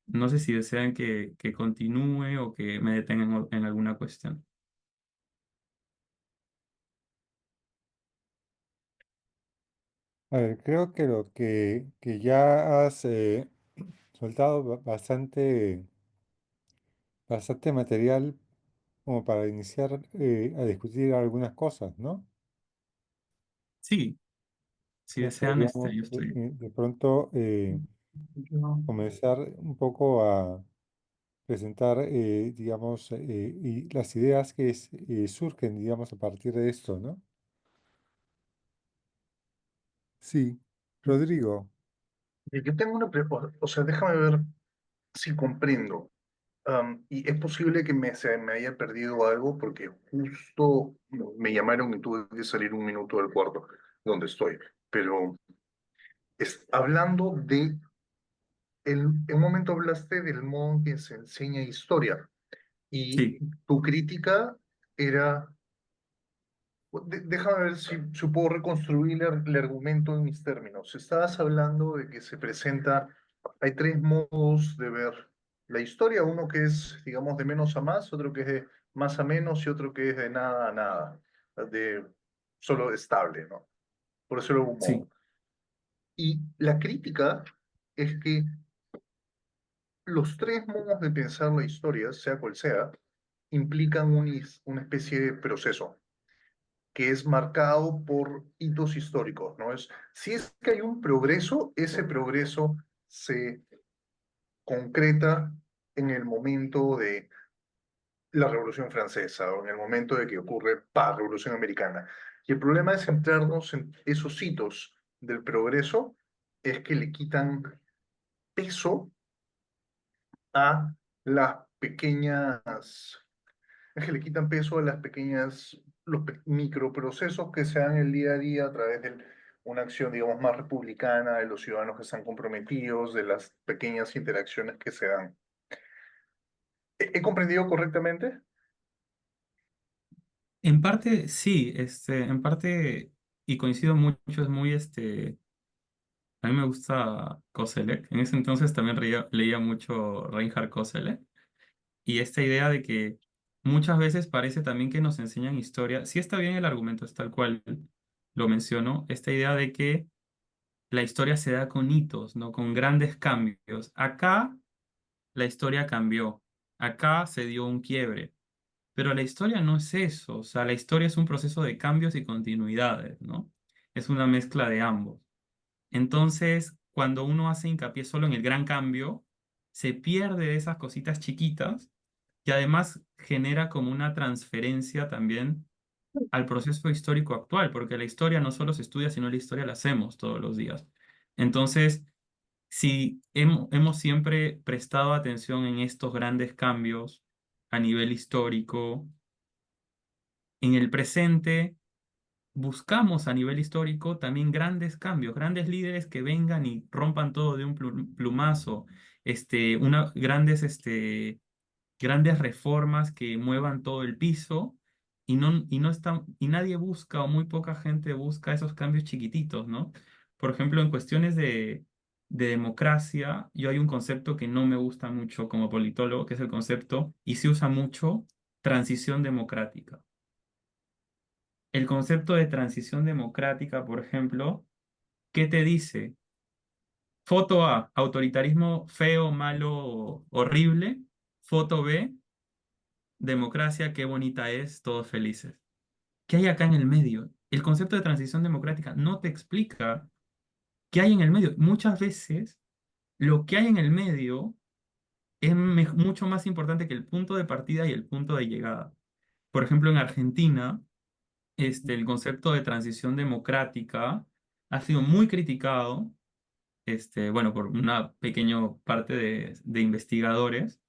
No sé si desean que continúe o que me detengan en alguna cuestión. A ver, creo que que ya has soltado bastante material como para iniciar a discutir algunas cosas, ¿no? Sí, si Creo que desean, podríamos yo estoy. de pronto comenzar un poco a presentar, digamos, y las ideas que surgen, digamos, a partir de esto, ¿no? Sí, Rodrigo. Yo tengo una pregunta, o sea, déjame ver si comprendo. Y es posible que se me haya perdido algo porque justo me llamaron y tuve que salir un minuto del cuarto donde estoy. Pero hablando en un momento hablaste del modo en que se enseña historia y Sí, tu crítica era, déjame ver si puedo reconstruir el argumento en mis términos. Estabas hablando de que se presenta, hay tres modos de ver la historia, uno que es, digamos, de menos a más, otro que es de más a menos y otro que es de nada a nada, de solo estable, ¿no? Por eso era un sí. modo. Y la crítica es que los tres modos de pensar la historia, sea cual sea, implican una especie de proceso que es marcado por hitos históricos, ¿no? Si es que hay un progreso, ese progreso se concreta en el momento de la Revolución Francesa o en el momento de que ocurre la Revolución Americana. Y el problema de centrarnos en esos hitos del progreso es que le quitan peso a las pequeñas es que le quitan peso a las pequeñas, microprocesos que se dan el día a día a través de una acción, digamos, más republicana, de los ciudadanos que están comprometidos, de las pequeñas interacciones que se dan. ¿He comprendido correctamente? En parte, sí, en parte, y coincido mucho, es muy, a mí me gusta Koselleck. En ese entonces también leía mucho Reinhard Koselleck. Y esta idea de que muchas veces parece también que nos enseñan historia. Sí está bien el argumento, es tal cual lo menciono. Esta idea de que la historia se da con hitos, ¿no? Con grandes cambios. Acá la historia cambió. Acá se dio un quiebre. Pero la historia no es eso. O sea, la historia es un proceso de cambios y continuidades, ¿no? Es una mezcla de ambos. Entonces, cuando uno hace hincapié solo en el gran cambio, se pierde de esas cositas chiquitas y además genera como una transferencia también al proceso histórico actual, porque la historia no solo se estudia, sino la historia la hacemos todos los días. Entonces, si hemos siempre prestado atención en estos grandes cambios a nivel histórico, en el presente buscamos a nivel histórico también grandes cambios, grandes líderes que vengan y rompan todo de un plumazo, grandes reformas que muevan todo el piso y nadie busca o muy poca gente busca esos cambios chiquititos, ¿no? Por ejemplo, en cuestiones de democracia, yo hay un concepto que no me gusta mucho como politólogo, que es el concepto, y se usa mucho, transición democrática. El concepto de transición democrática, por ejemplo, ¿qué te dice? Foto A, autoritarismo feo, malo, horrible. Foto B, democracia, qué bonita es, todos felices. ¿Qué hay acá en el medio? El concepto de transición democrática no te explica qué hay en el medio. Muchas veces lo que hay en el medio es mucho más importante que el punto de partida y el punto de llegada. Por ejemplo, en Argentina, el concepto de transición democrática ha sido muy criticado, bueno, por una pequeña parte de investigadores,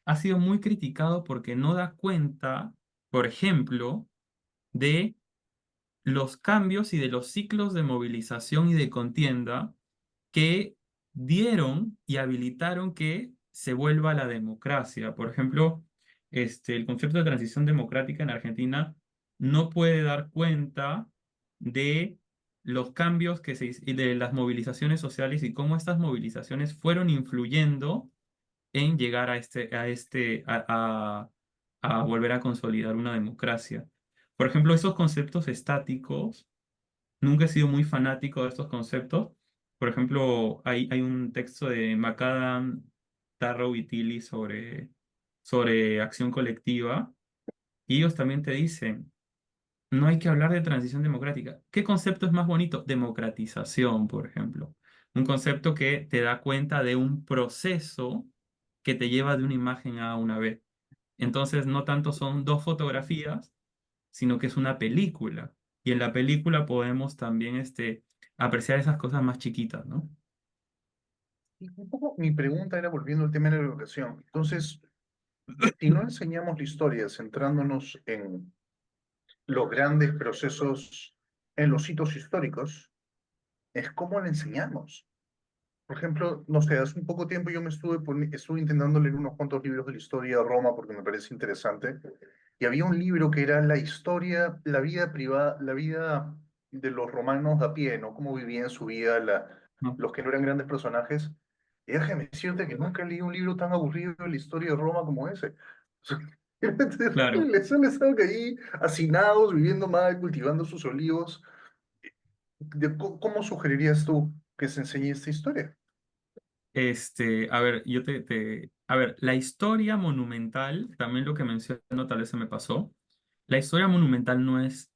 ha sido muy criticado porque no da cuenta, por ejemplo, de los cambios y de los ciclos de movilización y de contienda que dieron y habilitaron que se vuelva la democracia. Por ejemplo, el concepto de transición democrática en Argentina no puede dar cuenta de los cambios y de las movilizaciones sociales y cómo estas movilizaciones fueron influyendo en llegar a volver a consolidar una democracia. Por ejemplo, esos conceptos estáticos, nunca he sido muy fanático de estos conceptos. Por ejemplo, hay un texto de McAdam, Tarrow y Tilly sobre acción colectiva, y ellos también te dicen, no hay que hablar de transición democrática. ¿Qué concepto es más bonito? Democratización, por ejemplo. Un concepto que te da cuenta de un proceso que te lleva de una imagen a una B. Entonces, no tanto son dos fotografías, sino que es una película. Y en la película podemos también apreciar esas cosas más chiquitas, ¿no? Y un poco mi pregunta era volviendo al tema de la educación. Entonces, si no enseñamos la historia centrándonos en los grandes procesos, en los hitos históricos, es cómo la enseñamos. Por ejemplo, no sé, hace un poco tiempo yo estuve intentando leer unos cuantos libros de la historia de Roma porque me parece interesante. Y había un libro que era la historia, la vida privada, la vida de los romanos de a pie, ¿no? Cómo vivían su vida ¿No? los que no eran grandes personajes. Y déjame decirte que nunca leí un libro tan aburrido de la historia de Roma como ese. O sea, era Claro. terrible, solo estaban ahí hacinados, viviendo mal, cultivando sus olivos. ¿Cómo sugerirías tú que se enseñe esta historia? A ver, a ver, la historia monumental, también lo que menciono, tal vez se me pasó. La historia monumental no es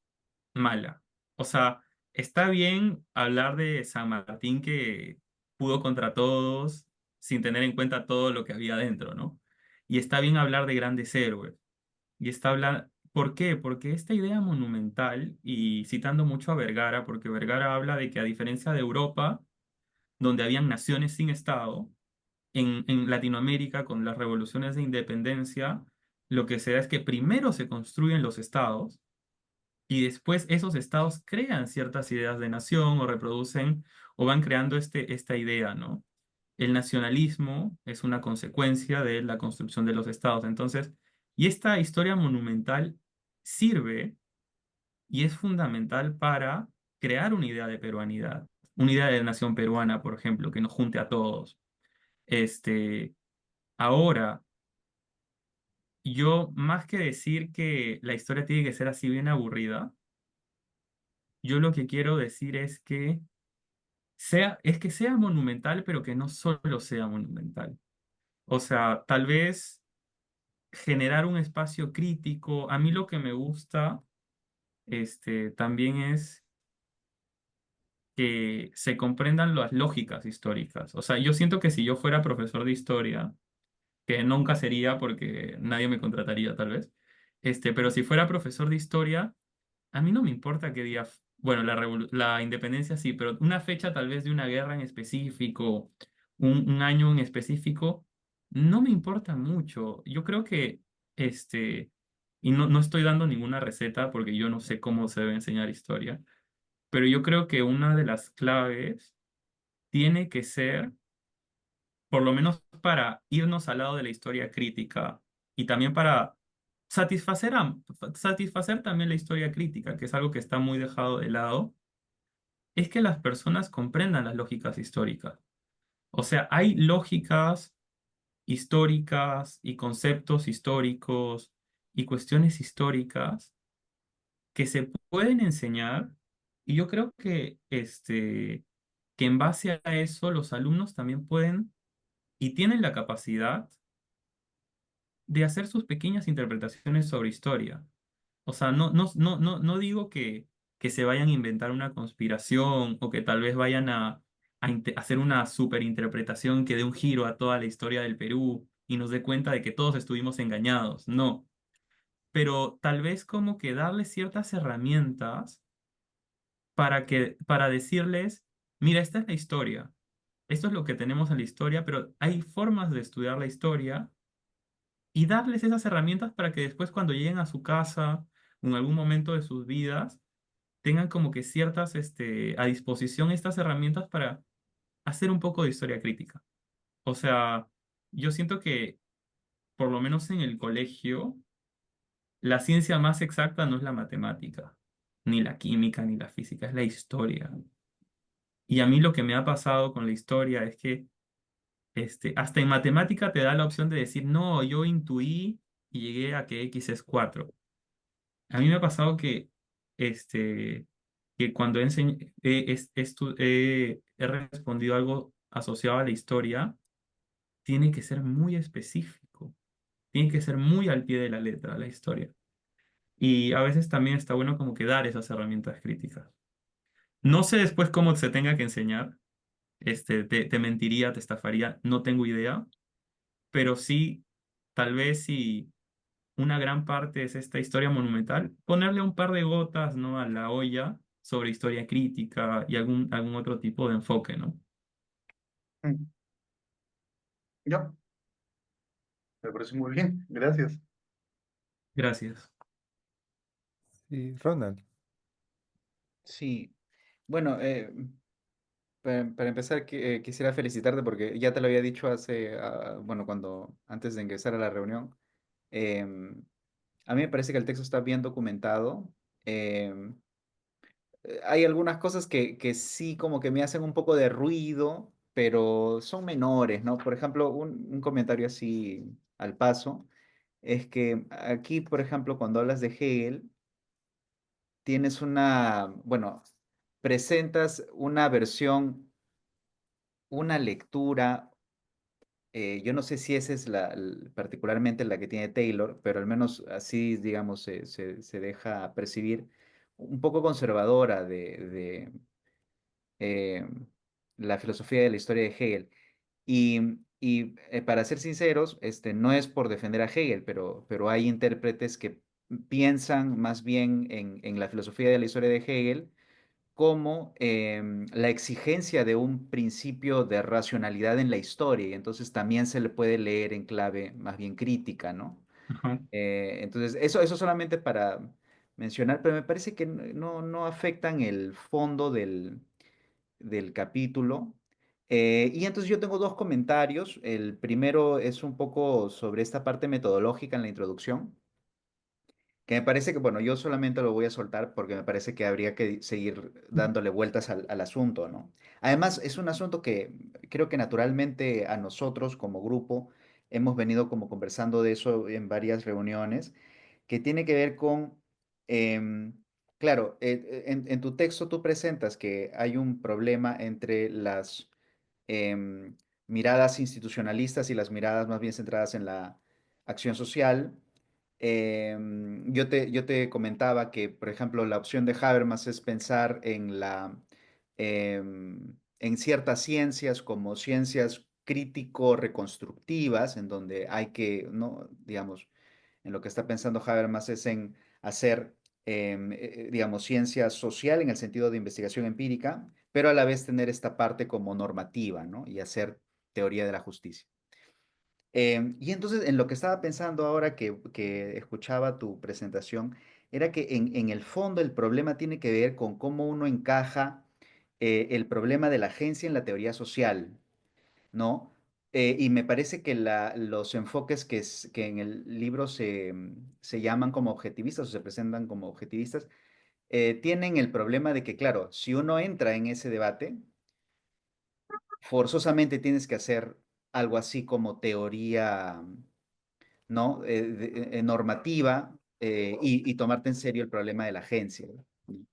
mala. O sea, está bien hablar de San Martín que pudo contra todos sin tener en cuenta todo lo que había dentro, ¿no? Y está bien hablar de grandes héroes. ¿Por qué? Porque esta idea monumental, y citando mucho a Vergara, porque Vergara habla de que a diferencia de Europa, donde habían naciones sin Estado, en Latinoamérica, con las revoluciones de independencia, lo que se da es que primero se construyen los estados y después esos estados crean ciertas ideas de nación o reproducen o van creando esta idea, ¿no? El nacionalismo es una consecuencia de la construcción de los estados. Entonces, y esta historia monumental sirve y es fundamental para crear una idea de peruanidad, una idea de nación peruana, por ejemplo, que nos junte a todos. Este, Ahora, yo más que decir que la historia tiene que ser así bien aburrida, yo lo que quiero decir es que sea monumental, pero que no solo sea monumental. O sea, tal vez generar un espacio crítico. A mí lo que me gusta, también es que se comprendan las lógicas históricas. O sea, yo siento que si yo fuera profesor de historia, que nunca sería porque nadie me contrataría tal vez, pero si fuera profesor de historia, a mí no me importa qué día, bueno, la independencia sí, pero una fecha tal vez de una guerra en específico, un año en específico, no me importa mucho. Yo creo que, y no estoy dando ninguna receta porque yo no sé cómo se debe enseñar historia, pero yo creo que una de las claves tiene que ser, por lo menos para irnos al lado de la historia crítica y también para satisfacer también la historia crítica, que es algo que está muy dejado de lado, es que las personas comprendan las lógicas históricas. O sea, hay lógicas históricas y conceptos históricos y cuestiones históricas que se pueden enseñar y yo creo que en base a eso los alumnos también pueden y tienen la capacidad de hacer sus pequeñas interpretaciones sobre historia. O sea, no digo que se vayan a inventar una conspiración o que tal vez vayan a hacer una superinterpretación que dé un giro a toda la historia del Perú y nos dé cuenta de que todos estuvimos engañados. No, pero tal vez como que darles ciertas herramientas para decirles, mira, esta es la historia. Esto es lo que tenemos en la historia, pero hay formas de estudiar la historia y darles esas herramientas para que después cuando lleguen a su casa o en algún momento de sus vidas tengan como que a disposición estas herramientas para hacer un poco de historia crítica. O sea, yo siento que, por lo menos en el colegio, la ciencia más exacta no es la matemática, ni la química, ni la física, es la historia. Y a mí lo que me ha pasado con la historia es que hasta en matemática te da la opción de decir, no, yo intuí y llegué a que X es 4. A mí me ha pasado que cuando he respondido algo asociado a la historia, tiene que ser muy específico, tiene que ser muy al pie de la letra la historia. Y a veces también está bueno como que dar esas herramientas críticas. No sé después cómo se tenga que enseñar, te mentiría, te estafaría, no tengo idea, pero sí, tal vez si una gran parte es esta historia monumental, ponerle un par de gotas, ¿no? A la olla sobre historia crítica y algún otro tipo de enfoque, ¿no? Mm, ya, me parece muy bien, gracias. Gracias. Y Ronald, Sí, bueno, para empezar quisiera felicitarte porque ya te lo había dicho bueno, antes de ingresar a la reunión. em, a mí me parece que el texto está bien documentado. em, Hay algunas cosas que sí como que me hacen un poco de ruido, pero son menores, ¿no? Por ejemplo, un comentario así al paso es que aquí, por ejemplo, cuando hablas de Hegel, tienes bueno, presentas una versión, una lectura. Yo no sé si esa es particularmente la que tiene Taylor, pero al menos así, digamos, se deja percibir un poco conservadora de eh, la filosofía de la historia de Hegel. Para ser sinceros, no es por defender a Hegel, pero hay intérpretes que piensan más bien en la filosofía de la historia de Hegel como la exigencia de un principio de racionalidad en la historia, y entonces también se le puede leer en clave más bien crítica, ¿no? Ajá. Entonces, eso solamente para mencionar, pero me parece que no afectan el fondo del capítulo. Y entonces yo tengo dos comentarios. El primero es un poco sobre esta parte metodológica en la introducción, que me parece que, bueno, yo solamente lo voy a soltar porque me parece que habría que seguir dándole vueltas al asunto, ¿no? Además, es un asunto que creo que naturalmente a nosotros como grupo hemos venido como conversando de eso en varias reuniones, que tiene que ver con, em, claro, en tu texto tú presentas que hay un problema entre las em, miradas institucionalistas y las miradas más bien centradas en la acción social. Yo te comentaba que, por ejemplo, la opción de Habermas es pensar en ciertas ciencias como ciencias crítico-reconstructivas, en donde hay que, ¿no? Digamos, en lo que está pensando Habermas es en hacer, digamos, ciencia social en el sentido de investigación empírica, pero a la vez tener esta parte como normativa, ¿no? Y hacer teoría de la justicia. Y entonces, en lo que estaba pensando ahora que escuchaba tu presentación, era que en el fondo el problema tiene que ver con cómo uno encaja el problema de la agencia en la teoría social, ¿no? Y me parece que los enfoques que en el libro se llaman como objetivistas o se presentan como objetivistas, tienen el problema de que, claro, si uno entra en ese debate, forzosamente tienes que hacer algo así como teoría, ¿no? Normativa, y tomarte en serio el problema de la agencia, ¿no?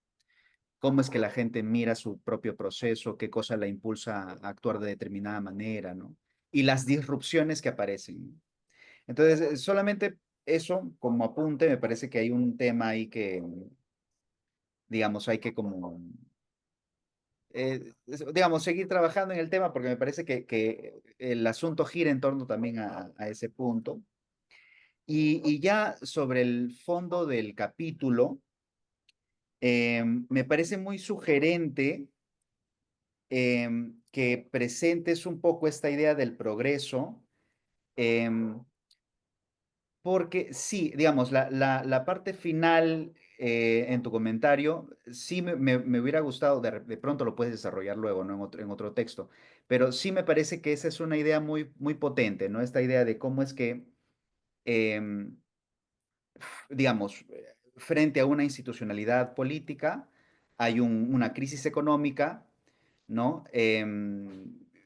Cómo es que la gente mira su propio proceso, qué cosa la impulsa a actuar de determinada manera, ¿no? Y las disrupciones que aparecen. Entonces, solamente eso como apunte, me parece que hay un tema ahí que, digamos, hay que como, digamos, seguir trabajando en el tema porque me parece que el asunto gira en torno también a ese punto. Y ya sobre el fondo del capítulo, me parece muy sugerente que presentes un poco esta idea del progreso, em, porque sí, digamos, la parte final en tu comentario, sí me hubiera gustado, de pronto lo puedes desarrollar luego, ¿no? En otro texto, pero sí me parece que esa es una idea muy, muy potente, ¿no? Esta idea de cómo es que, em, digamos, frente a una institucionalidad política, hay una crisis económica, ¿no?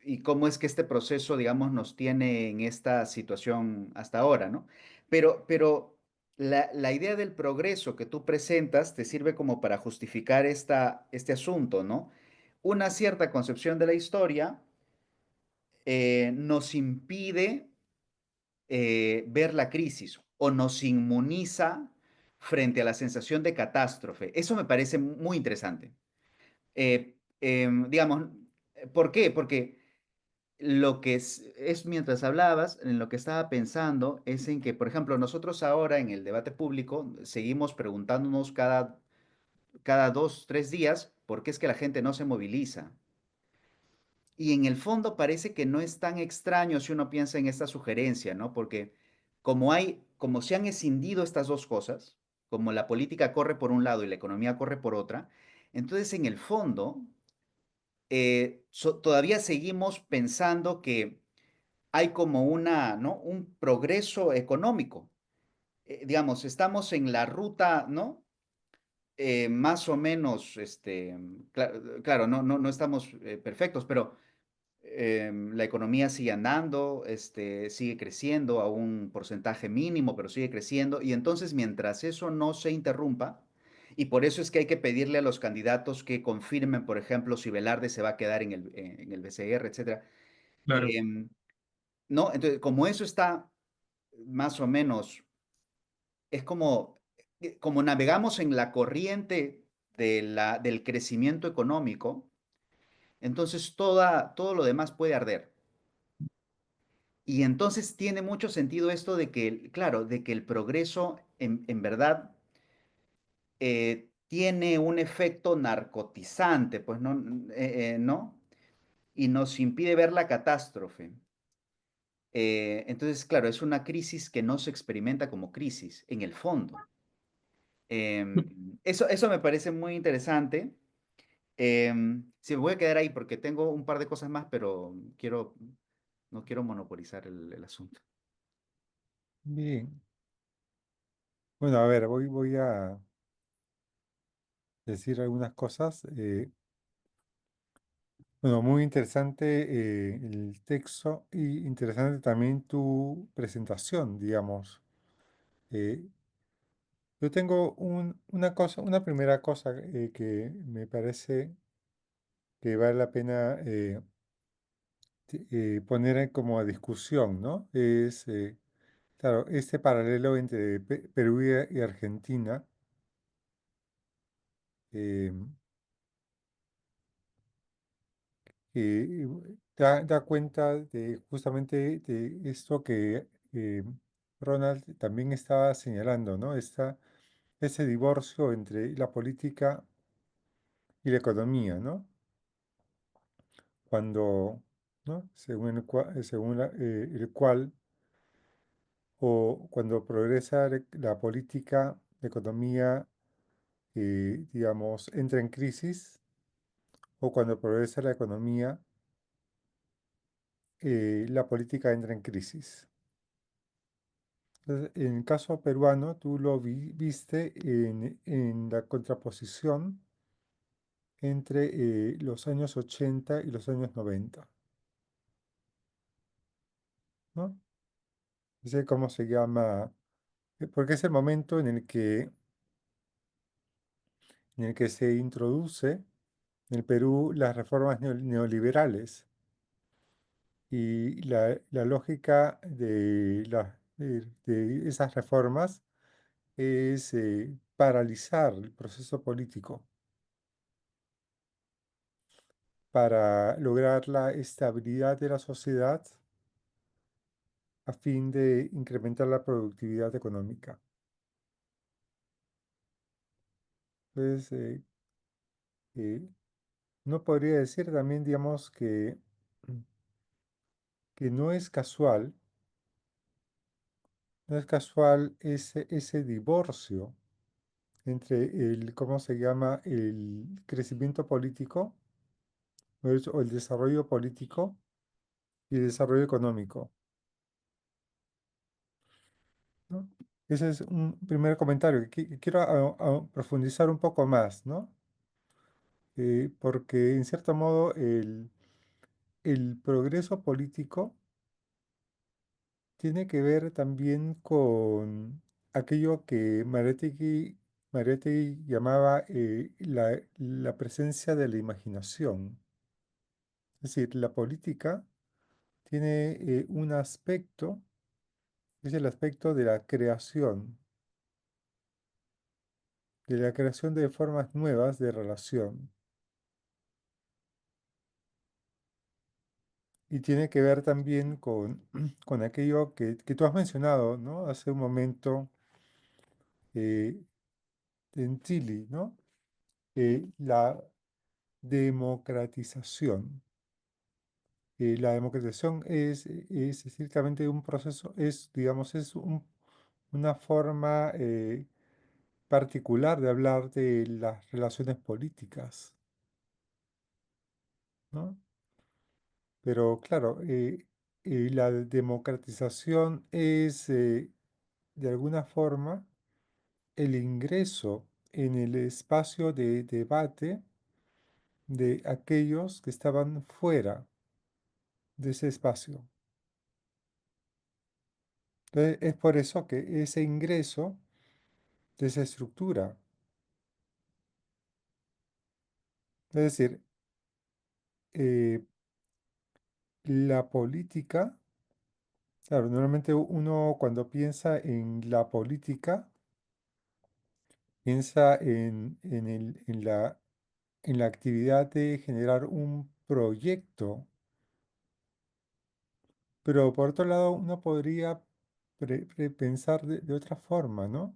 Y cómo es que este proceso, digamos, nos tiene en esta situación hasta ahora, ¿no? Pero la idea del progreso que tú presentas te sirve como para justificar este asunto, ¿no? Una cierta concepción de la historia nos impide ver la crisis o nos inmuniza frente a la sensación de catástrofe. Eso me parece muy interesante. Digamos, ¿por qué? Porque lo que es mientras hablabas, en lo que estaba pensando es en que, por ejemplo, nosotros ahora en el debate público seguimos preguntándonos cada 2, 3 días por qué es que la gente no se moviliza. Y en el fondo parece que no es tan extraño si uno piensa en esta sugerencia, ¿no? Porque como se han escindido estas dos cosas, como la política corre por un lado y la economía corre por otra, entonces en el fondo todavía seguimos pensando que hay como ¿no? Un progreso económico. Digamos, estamos en la ruta, ¿no? Más o menos, claro, no estamos perfectos, pero la economía sigue andando, sigue creciendo a un porcentaje mínimo, pero sigue creciendo. Y entonces, mientras eso no se interrumpa, y por eso es que hay que pedirle a los candidatos que confirmen, por ejemplo, si Velarde se va a quedar en el BCR, etcétera. Claro. ¿No? Entonces, como eso está más o menos, es como navegamos en la corriente del crecimiento económico, entonces todo lo demás puede arder. Y entonces tiene mucho sentido esto de que, claro, de que el progreso en verdad tiene un efecto narcotizante, pues no, ¿no? Y nos impide ver la catástrofe. Entonces, claro, es una crisis que no se experimenta como crisis, en el fondo. Eso me parece muy interesante. Sí, me voy a quedar ahí porque tengo un par de cosas más, pero no quiero monopolizar el asunto. Bien. Bueno, a ver, voy a decir algunas cosas. Bueno, muy interesante el texto y interesante también tu presentación, digamos. Eh, yo tengo una cosa, una primera cosa que me parece que vale la pena poner como a discusión, ¿no? Es, claro, este paralelo entre Perú y Argentina. eh, que da cuenta de justamente de esto que Ronald también estaba señalando, ¿no? Ese divorcio entre la política y la economía, ¿no? Cuando, ¿no? El cual, o cuando progresa la política, la economía, digamos, entra en crisis, o cuando progresa la economía, la política entra en crisis. Entonces, en el caso peruano, tú lo viste en la contraposición entre los años 80 y los años 90, ¿no? Ese cómo se llama, porque es el momento en el que se introduce en el Perú las reformas neoliberales y la lógica de esas reformas es paralizar el proceso político para lograr la estabilidad de la sociedad a fin de incrementar la productividad económica. Entonces, eh, uno podría decir también, digamos, que no es casual ese divorcio entre ¿cómo se llama? El crecimiento político o el desarrollo político y el desarrollo económico, ¿no? Ese es un primer comentario que quiero profundizar un poco más, ¿no? Porque en cierto modo el progreso político tiene que ver también con aquello que Mariátegui llamaba la presencia de la imaginación. Es decir, la política tiene un aspecto, es el aspecto de la creación de formas nuevas de relación. Y tiene que ver también con, con aquello que tú has mencionado, ¿no? Hace un momento eh, en Chile, ¿no? La democratización. La democratización es estrictamente un proceso, es, digamos, una forma particular de hablar de las relaciones políticas, ¿no? Pero claro, la democratización es, de alguna forma, el ingreso en el espacio de debate de aquellos que estaban fuera de ese espacio. Entonces, es por eso que ese ingreso desestructura. Es decir, eh, la política, claro, normalmente uno cuando piensa en la política, piensa en la actividad de generar un proyecto, pero por otro lado uno podría pensar de otra forma, ¿no?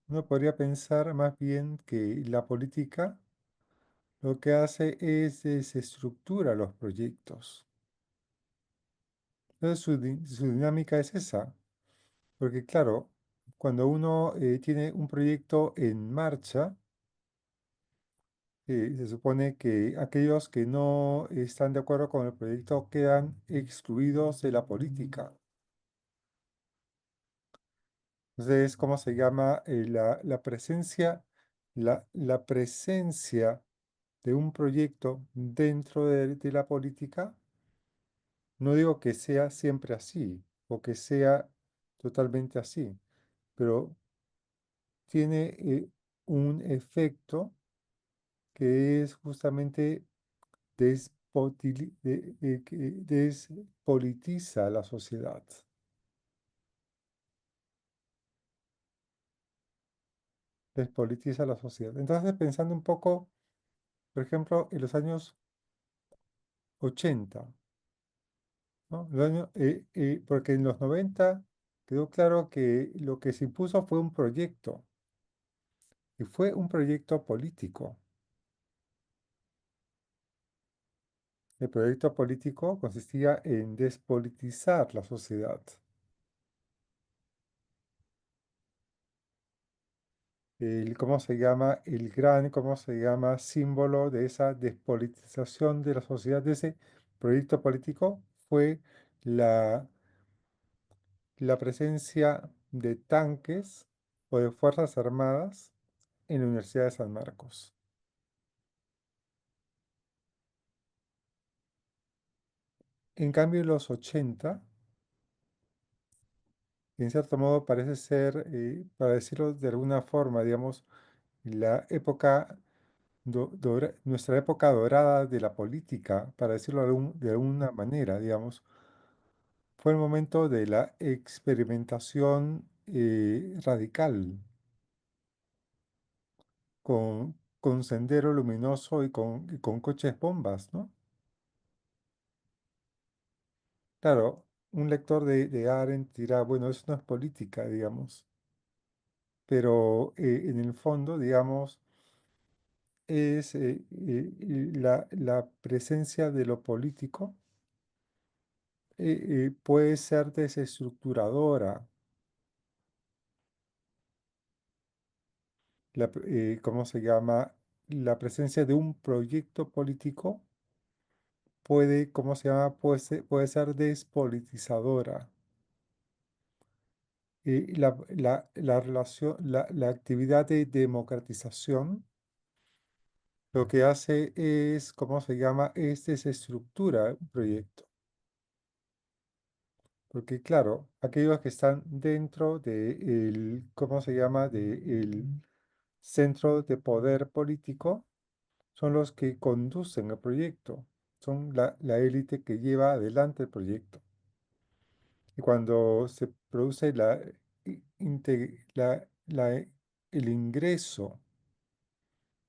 Uno podría pensar más bien que la política lo que hace es desestructura los proyectos. Entonces su dinámica es esa, porque claro, cuando uno tiene un proyecto en marcha, se supone que aquellos que no están de acuerdo con el proyecto quedan excluidos de la política. Entonces, ¿cómo se llama? La presencia, la presencia de un proyecto dentro de la política, no digo que sea siempre así o que sea totalmente así, pero tiene un efecto que es justamente que despolitiza la sociedad. Despolitiza la sociedad. Entonces, pensando un poco, por ejemplo, en los años 80, ¿no? Porque en los 90 quedó claro que lo que se impuso fue un proyecto, y fue un proyecto político. El proyecto político consistía en despolitizar la sociedad. ¿Cómo se llama? El gran, ¿cómo se llama? Símbolo de esa despolitización de la sociedad, de ese proyecto político, fue la, la presencia de tanques o de fuerzas armadas en la Universidad de San Marcos. En cambio, en los 80, en cierto modo parece ser, para decirlo de alguna forma, digamos, la época, nuestra época dorada de la política, para decirlo de alguna manera, digamos, fue el momento de la experimentación radical, con sendero luminoso y con coches bombas, ¿no? Claro, un lector de Arendt dirá, bueno, eso no es política, digamos, pero en el fondo, digamos, es la presencia de lo político puede ser desestructuradora. ¿cómo se llama? La presencia de un proyecto político puede, ¿cómo se llama? Puede ser despolitizadora. La relación, la actividad de democratización lo que hace es, ¿cómo se llama? Es desestructura un proyecto. Porque claro, aquellos que están dentro del, ¿cómo se llama? Del centro de poder político son los que conducen el proyecto, son la élite que lleva adelante el proyecto. Y cuando se produce el ingreso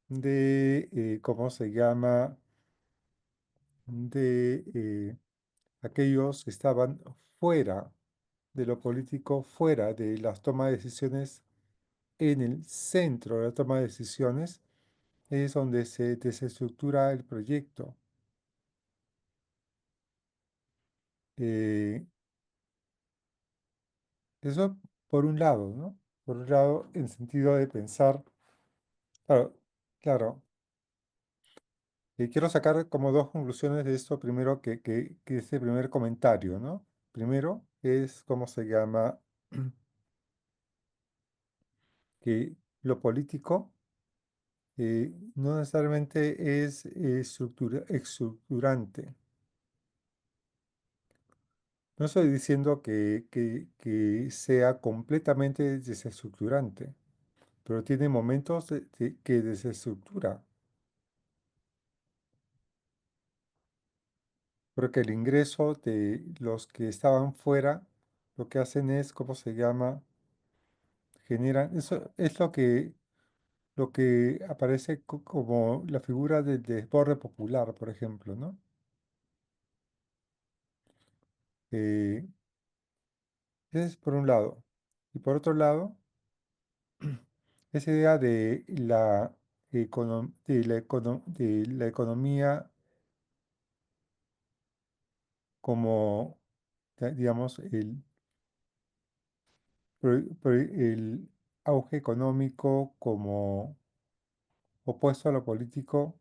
de, ¿cómo se llama? De aquellos que estaban fuera de lo político, fuera de las tomas de decisiones, en el centro de la toma de decisiones, es donde se desestructura el proyecto. Eh, Eso por un lado, ¿no? Por un lado, en sentido de pensar, claro, claro, quiero sacar como dos conclusiones de esto primero que este primer comentario, ¿no? Primero es cómo se llama que lo político no necesariamente es estructurante. No estoy diciendo que sea completamente desestructurante, pero tiene momentos que desestructura. Porque el ingreso de los que estaban fuera, lo que hacen es, ¿cómo se llama? Generan, eso es lo que aparece como la figura del desborde popular, por ejemplo, ¿no? Eh, Ese es por un lado. Y por otro lado, esa idea de de la economía como, digamos, el auge económico como opuesto a lo político,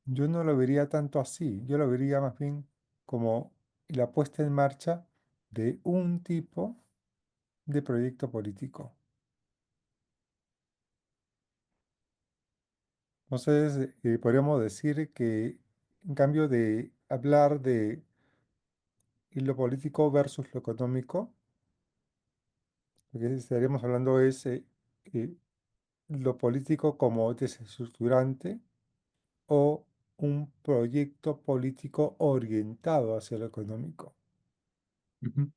yo no lo vería tanto así, yo lo vería más bien como la puesta en marcha de un tipo de proyecto político. Entonces, podríamos decir que en cambio de hablar de lo político versus lo económico, lo que estaríamos hablando es eh, lo político como desestructurante o un proyecto político orientado hacia lo económico. Ujú.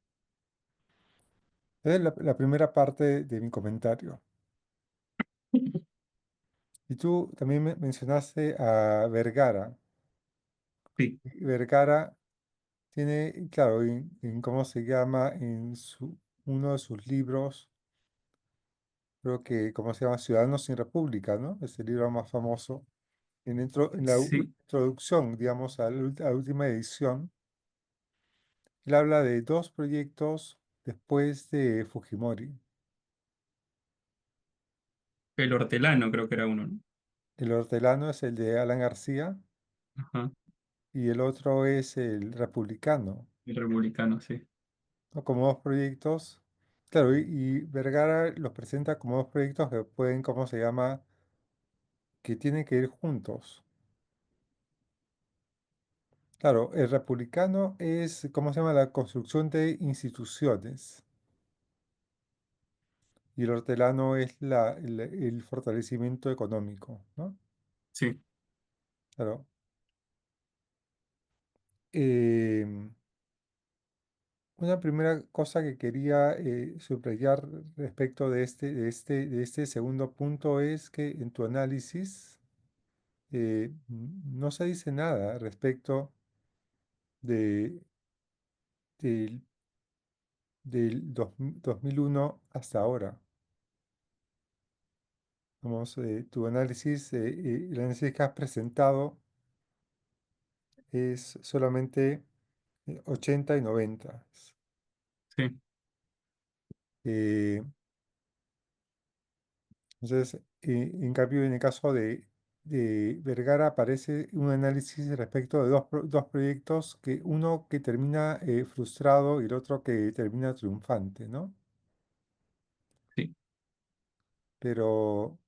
Esa es la primera parte de mi comentario. Y tú también mencionaste a Vergara. Sí, Y Vergara tiene, claro, en cómo se llama, uno de sus libros, creo que, ¿cómo se llama? Ciudadanos sin República, ¿no? Es el libro más famoso. En la sí. introducción, digamos, a la última edición, él habla de dos proyectos después de Fujimori. El hortelano creo que era uno, ¿no? El hortelano es el de Alan García Ajá. y el otro es el republicano, El republicano, sí. ¿no? Como dos proyectos. Claro, y Vergara los presenta como dos proyectos que pueden, ¿cómo se llama? Que tienen que ir juntos. Claro, el republicano es, ¿cómo se llama? La construcción de instituciones. Y el hortelano es el fortalecimiento económico, ¿no? Sí. Claro. Em, una primera cosa que quería subrayar respecto de este segundo punto es que en tu análisis no se dice nada respecto de, del, del 2001 hasta ahora. Vamos, tu análisis, el análisis que has presentado es solamente 80 y 90. Sí. Eh, Entonces, en cambio, en el caso de Vergara aparece un análisis respecto de dos proyectos, que uno que termina frustrado y el otro que termina triunfante, ¿no? Sí, Pero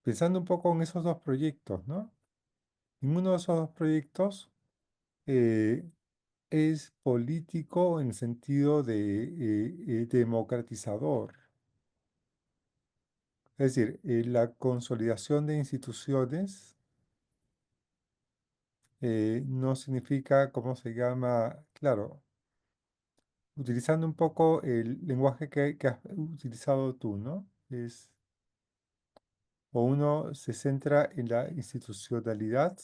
pensando un poco en esos dos proyectos, ¿no? Ninguno de esos dos proyectos eh, es político en sentido de democratizador. Es decir, la consolidación de instituciones no significa, ¿cómo se llama? Claro, utilizando un poco el lenguaje que has utilizado tú, ¿no? O uno se centra en la institucionalidad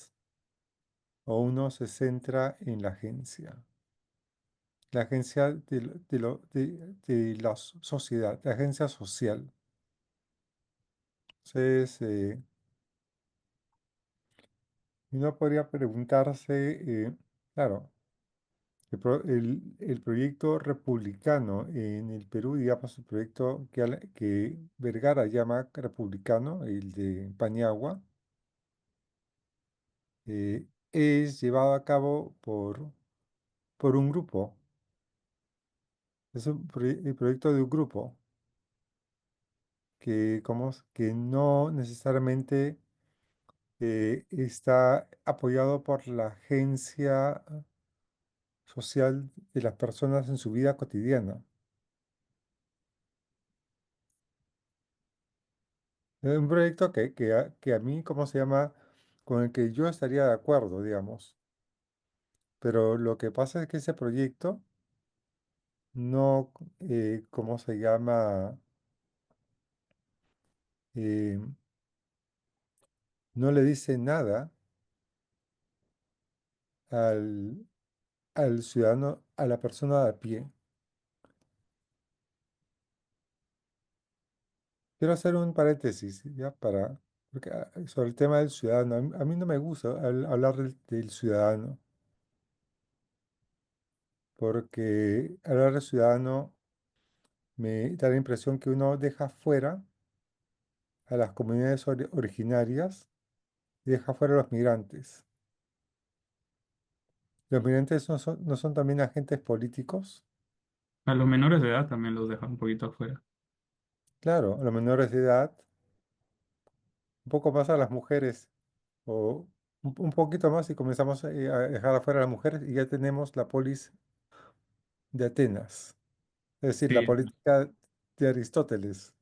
o uno se centra en la agencia de la sociedad, la agencia social. Entonces, uno podría preguntarse, claro, el proyecto republicano en el Perú, digamos, el proyecto que Vergara llama republicano, el de Paniagua, eh, es llevado a cabo por un grupo. Es el proyecto de un grupo que no necesariamente está apoyado por la agencia social de las personas en su vida cotidiana. Es un proyecto que a mí, ¿cómo se llama? Con el que yo estaría de acuerdo, digamos. Pero lo que pasa es que ese proyecto no, ¿cómo se llama? Eh, no le dice nada al, al ciudadano, a la persona de a pie. Quiero hacer un paréntesis, ¿ya? Sobre el tema del ciudadano. A mí no me gusta hablar del ciudadano, porque hablar del ciudadano me da la impresión que uno deja fuera a las comunidades originarias y deja fuera a los migrantes. ¿Los migrantes no son también agentes políticos? a los menores de edad también los dejan un poquito afuera. Claro, a los menores de edad, un poco más a las mujeres, o un poquito más y comenzamos a dejar afuera a las mujeres y ya tenemos la polis de Atenas, es decir, la Sí, política de Aristóteles.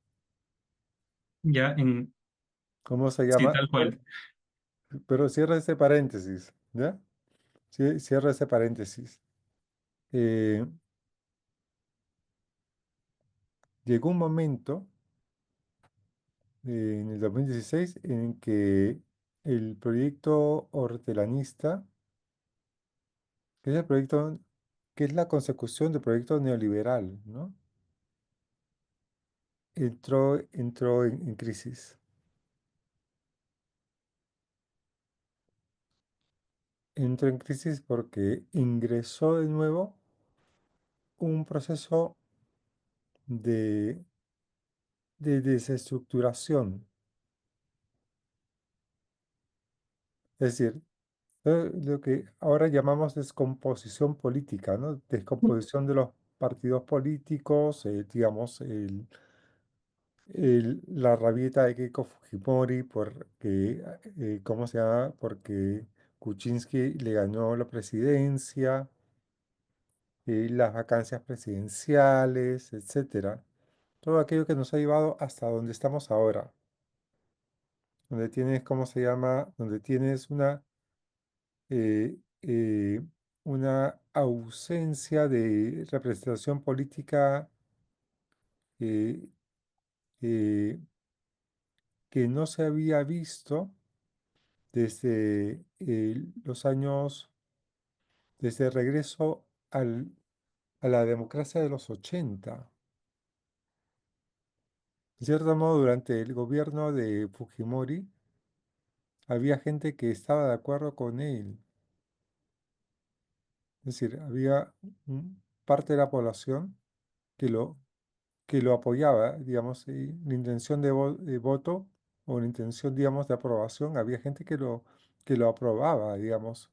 ya en, ¿Cómo se sí, llama? tal cual. Pero cierra ese paréntesis, ¿ya? Sí, cierra ese paréntesis. Eh, llegó un momento en el 2016 en que el proyecto hortelanista, que es el proyecto, que es la consecución del proyecto neoliberal, ¿no? Entró en crisis. Entró en crisis porque ingresó de nuevo un proceso de, de desestructuración. Es decir, lo que ahora llamamos descomposición política, ¿no? Descomposición de los partidos políticos, digamos, la rabieta de Keiko Fujimori porque, ¿cómo se llama? Porque Kuczynski le ganó la presidencia, las vacancias presidenciales, etcétera. Todo aquello que nos ha llevado hasta donde estamos ahora, donde tienes, ¿cómo se llama? Donde tienes eh, eh, una ausencia de representación política eh, eh, que no se había visto desde los años, desde el regreso a la democracia de los 80. En cierto modo, durante el gobierno de Fujimori, había gente que estaba de acuerdo con él. Es decir, había parte de la población que que lo apoyaba, digamos, la intención de voto o la intención, digamos, de aprobación, había gente que lo aprobaba, digamos,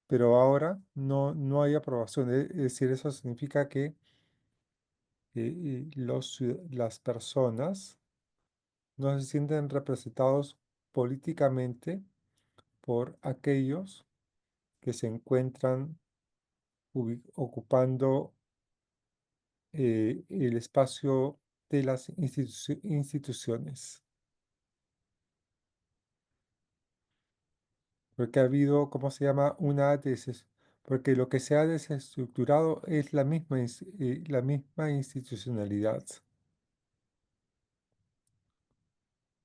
pero ahora no hay aprobación. Es decir, eso significa que las personas no se sienten representados políticamente por aquellos que se encuentran ocupando el espacio de las instituciones. Porque ha habido, ¿cómo se llama? Porque lo que se ha desestructurado es la misma institucionalidad.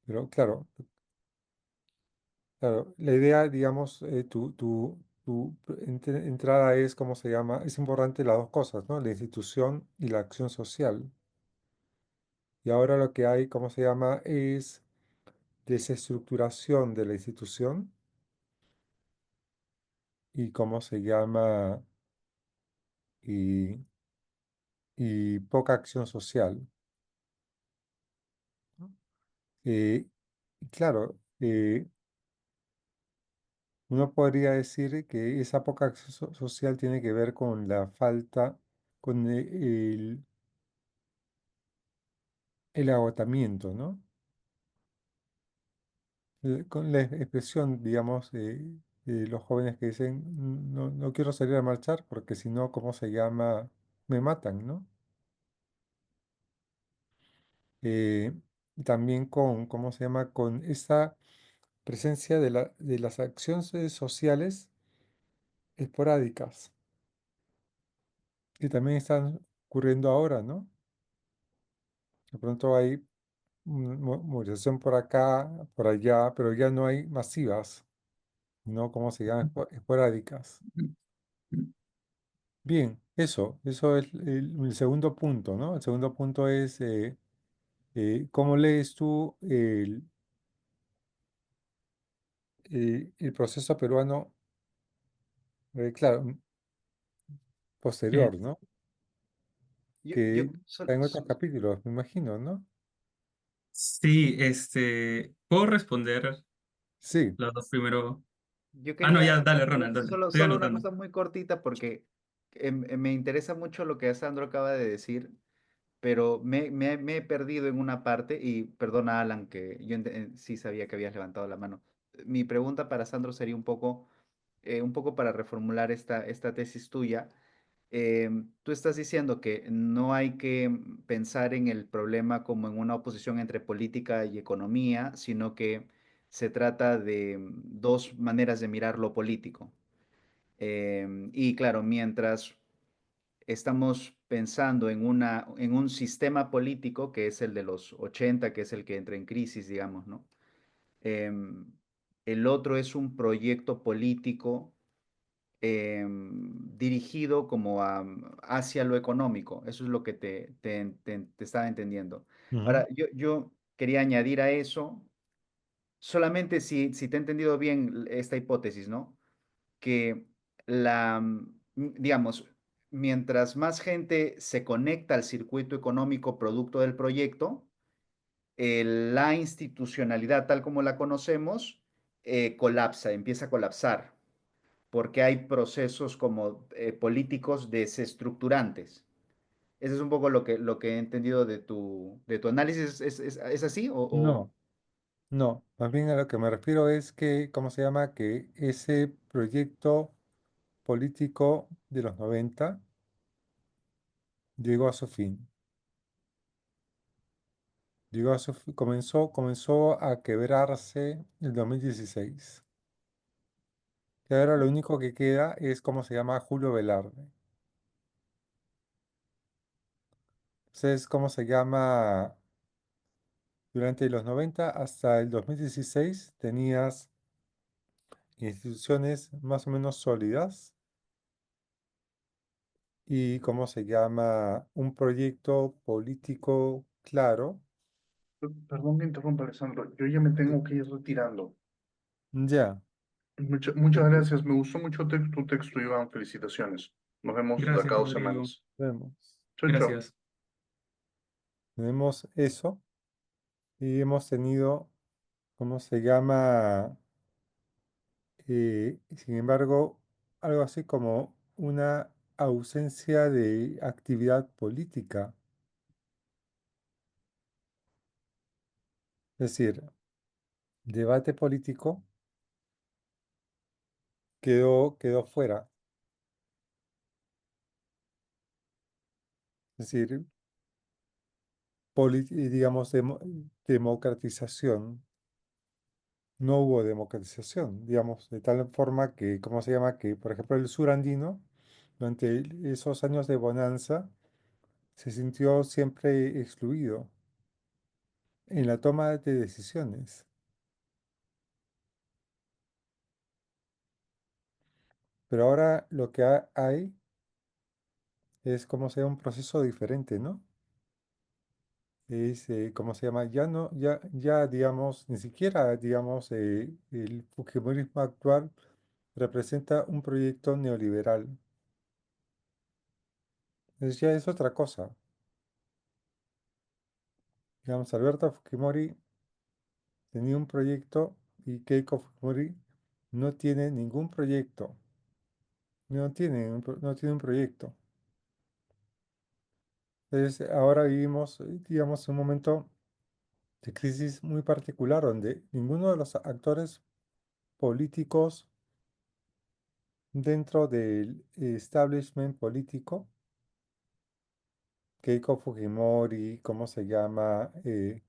Pero claro, la idea, digamos, tu entrada es, ¿cómo se llama? Es importante las dos cosas, ¿no? La institución y la acción social. Y ahora lo que hay, ¿cómo se llama? Es desestructuración de la institución y, ¿cómo se llama? Y, y poca acción social, ¿no? Y claro, uno podría decir que esa poca acción social tiene que ver con la falta, con el agotamiento, ¿no? Con la expresión, digamos, de los jóvenes que dicen, no quiero salir a marchar porque si no, ¿cómo se llama? Me matan, ¿no? Eh, y también con, ¿cómo se llama? Con esa presencia de las acciones sociales esporádicas que también están ocurriendo ahora, ¿no? De pronto hay movilización por acá, por allá, pero ya no hay masivas, ¿no? ¿Cómo se llaman? Esporádicas. Bien, eso es el segundo punto, ¿no? El segundo punto es cómo lees tú el proceso peruano, claro, posterior, ¿no? Yo Que está en otros capítulos, me imagino, ¿no? Sí, ¿puedo responder Sí, las dos primero? Yo Ah, no, quería, ya, dale, solo, Ronald, dale. solo, Estoy solo una anotando. cosa muy cortita porque me interesa mucho lo que Sandro acaba de decir, pero me he perdido en una parte y perdona Alan que yo sí sabía que habías levantado la mano. Mi pregunta para Sandro sería un poco para reformular esta tesis tuya. Tú estás diciendo que no hay que pensar en el problema como en una oposición entre política y economía, sino que se trata de dos maneras de mirar lo político. Y claro, mientras estamos pensando en un sistema político que es el de los 80, que es el que entra en crisis, digamos, ¿no? Em, el otro es un proyecto político dirigido como hacia lo económico. Eso es lo que te estaba entendiendo. ujú. Ahora, yo quería añadir a eso, solamente si te he entendido bien esta hipótesis, ¿no? Que digamos, mientras más gente se conecta al circuito económico producto del proyecto, la institucionalidad tal como la conocemos colapsa, empieza a colapsar porque hay procesos como políticos desestructurantes. Eso es un poco lo que he entendido de tu análisis. ¿Es así? No, no, más bien a lo que me refiero es que, ¿cómo se llama? Que ese proyecto político de los 90 llegó a su fin. Comenzó a quebrarse en el 2016. Y ahora lo único que queda es, ¿cómo se llama? Julio Velarde. Entonces, ¿cómo se llama? Durante los 90 hasta el 2016 tenías instituciones más o menos sólidas y, ¿cómo se llama? Un proyecto político claro. Perdón que interrumpa, Alessandro. Yo ya me Sí. tengo que ir retirando. Ya, Muchas gracias. Me gustó mucho tu texto, Iván. Felicitaciones. Nos vemos de Gracias, acá 2 Rodrigo. semanas. vemos. Chau, chau. Gracias. Tenemos eso y hemos tenido, ¿cómo se llama? Sin embargo, algo así como una ausencia de actividad política. Es decir, debate político quedó fuera. Es decir, digamos, democratización. No hubo democratización, digamos, de tal forma que, ¿cómo se llama? Que, por ejemplo, el sur andino, durante esos años de bonanza, se sintió siempre excluido en la toma de decisiones. Pero ahora lo que hay es como sea un proceso diferente, ¿no? Es, ¿cómo se llama? Ya no, ya, digamos, ni siquiera, digamos, el Fujimorismo actual representa un proyecto neoliberal. Ya es otra cosa. Digamos, Alberto Fujimori tenía un proyecto y Keiko Fujimori no tiene ningún proyecto. No tiene un proyecto. Entonces, ahora vivimos, digamos, un momento de crisis muy particular donde ninguno de los actores políticos dentro del establishment político, Keiko Fujimori, ¿cómo se llama? Eh,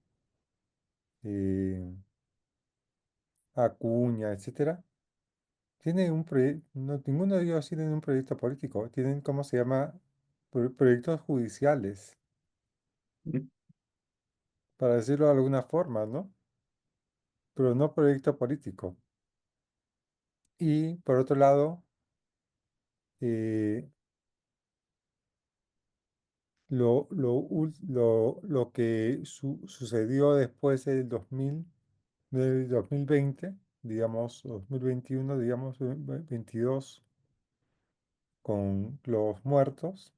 Acuña, etcétera, tiene un proyecto, ninguno de ellos tiene un proyecto político, tienen, ¿cómo se llama? Proyectos judiciales, para decirlo de alguna forma, ¿no? Pero no proyecto político. Y por otro lado, eh, lo que sucedió después del 2020, digamos, 2021, digamos, 22, con los muertos,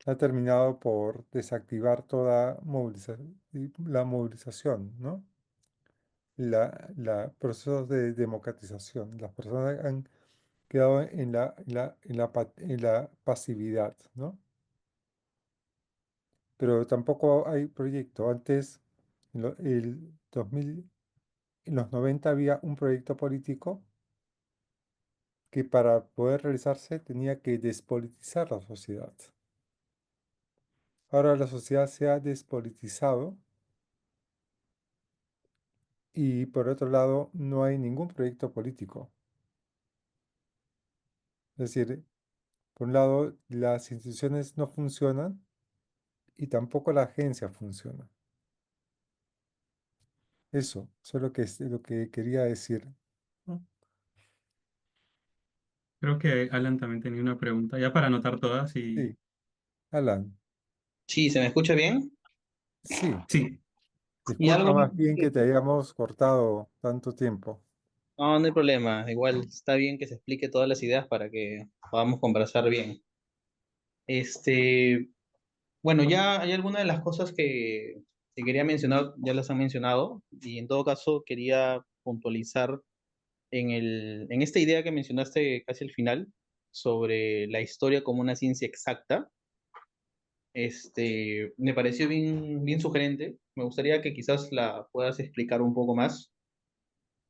ha terminado por desactivar toda la movilización, ¿no? Procesos de democratización. Las personas han quedado en la pasividad, ¿no? Pero tampoco hay proyecto. Antes, el 2000, en los 90 había un proyecto político que para poder realizarse tenía que despolitizar la sociedad. Ahora la sociedad se ha despolitizado y por otro lado no hay ningún proyecto político. Es decir, por un lado las instituciones no funcionan y tampoco la agencia funciona. Eso es lo que quería decir, ¿no? Creo que Alan también tenía una pregunta, ya para anotar todas y... Sí, Alan, Sí, ¿se me escucha bien? sí, Sí, Y disculpa algo más más bien que te hayamos cortado tanto tiempo. no, no hay problema. Igual está bien que se explique todas las ideas para que podamos conversar bien. Este, bueno, ya hay algunas de las cosas que quería mencionar, ya las han mencionado, y en todo caso quería puntualizar en esta idea que mencionaste casi al final, sobre la historia como una ciencia exacta. Me pareció bien sugerente. Me gustaría que quizás la puedas explicar un poco más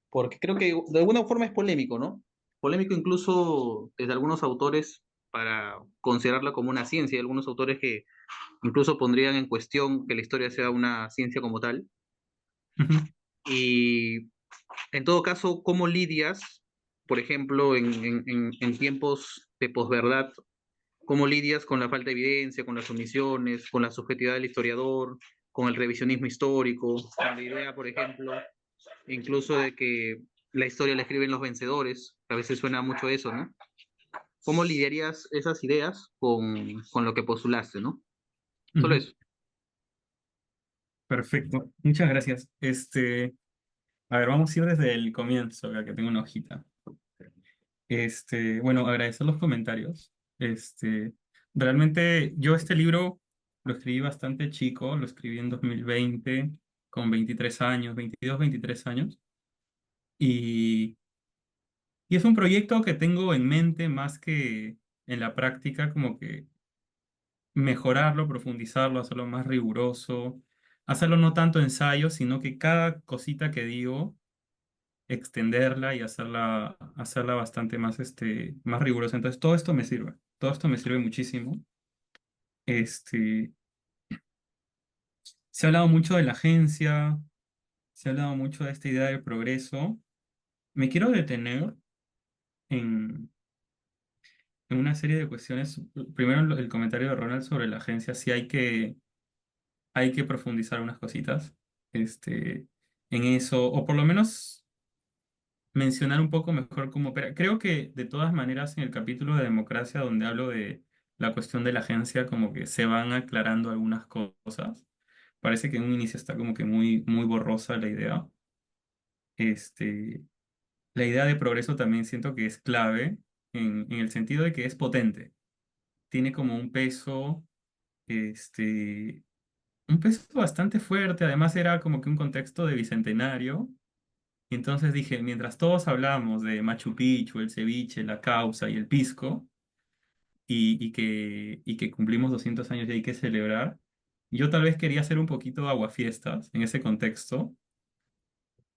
porque creo que de alguna forma es polémico, ¿no? Polémico incluso desde algunos autores para considerarla como una ciencia, hay algunos autores que incluso pondrían en cuestión que la historia sea una ciencia como tal. ujú, Y en todo caso, ¿cómo lidias, por ejemplo, en tiempos de posverdad, cómo lidias con la falta de evidencia, con las omisiones, con la subjetividad del historiador, con el revisionismo histórico, con la idea, por ejemplo, incluso de que la historia la escriben los vencedores, a veces suena mucho eso, ¿no? ¿Cómo lidiarías esas ideas con lo que postulaste, ¿no? Solo ujú. eso. Perfecto, muchas gracias. A ver, vamos a ir desde el comienzo, ya que tengo una hojita. Bueno, agradecer los comentarios. Realmente yo este libro lo escribí bastante chico, lo escribí en 2020, con 23 años, 22, 23 años. Y, y es un proyecto que tengo en mente más que en la práctica, como que mejorarlo, profundizarlo, hacerlo más riguroso, hacerlo no tanto ensayo, sino que cada cosita que digo, extenderla y hacerla bastante más, más rigurosa. Entonces, todo esto me sirve muchísimo. Este, se ha hablado mucho de la agencia, se ha hablado mucho de esta idea del progreso. Me quiero detener en, en una serie de cuestiones. Primero, el comentario de Ronald sobre la agencia, sí hay que profundizar unas cositas en eso, o por lo menos mencionar un poco mejor cómo opera. Creo que de todas maneras en el capítulo de democracia donde hablo de la cuestión de la agencia, como que se van aclarando algunas cosas. Parece que en un inicio está como que muy, muy borrosa la idea. Este, la idea de progreso también siento que es clave en el sentido de que es potente. Tiene como este, un peso bastante fuerte. Además era como que un contexto de bicentenario. Y entonces dije, mientras todos hablamos de Machu Picchu, el ceviche, la causa y el pisco, y que cumplimos 200 años y hay que celebrar, yo tal vez quería hacer un poquito aguafiestas en ese contexto.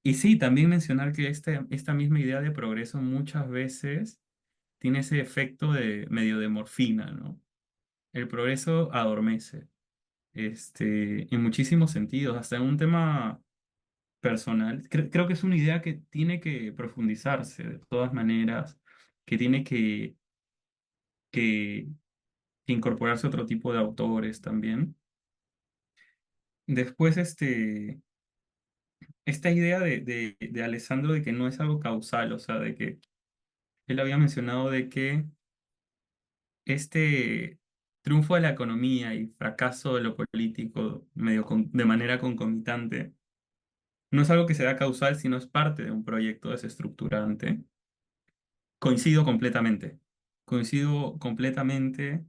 Y sí, también mencionar que esta misma idea de progreso muchas veces tiene ese efecto de medio de morfina, ¿no? El progreso adormece, en muchísimos sentidos, hasta en un tema personal. Creo que es una idea que tiene que profundizarse de todas maneras, que tiene que, que incorporarse otro tipo de autores también. Después, esta idea de Alessandro de que no es algo causal, o sea, de que él había mencionado de que este triunfo de la economía y fracaso de lo político de manera concomitante no es algo que sea causal, sino es parte de un proyecto desestructurante. Coincido completamente. Coincido completamente.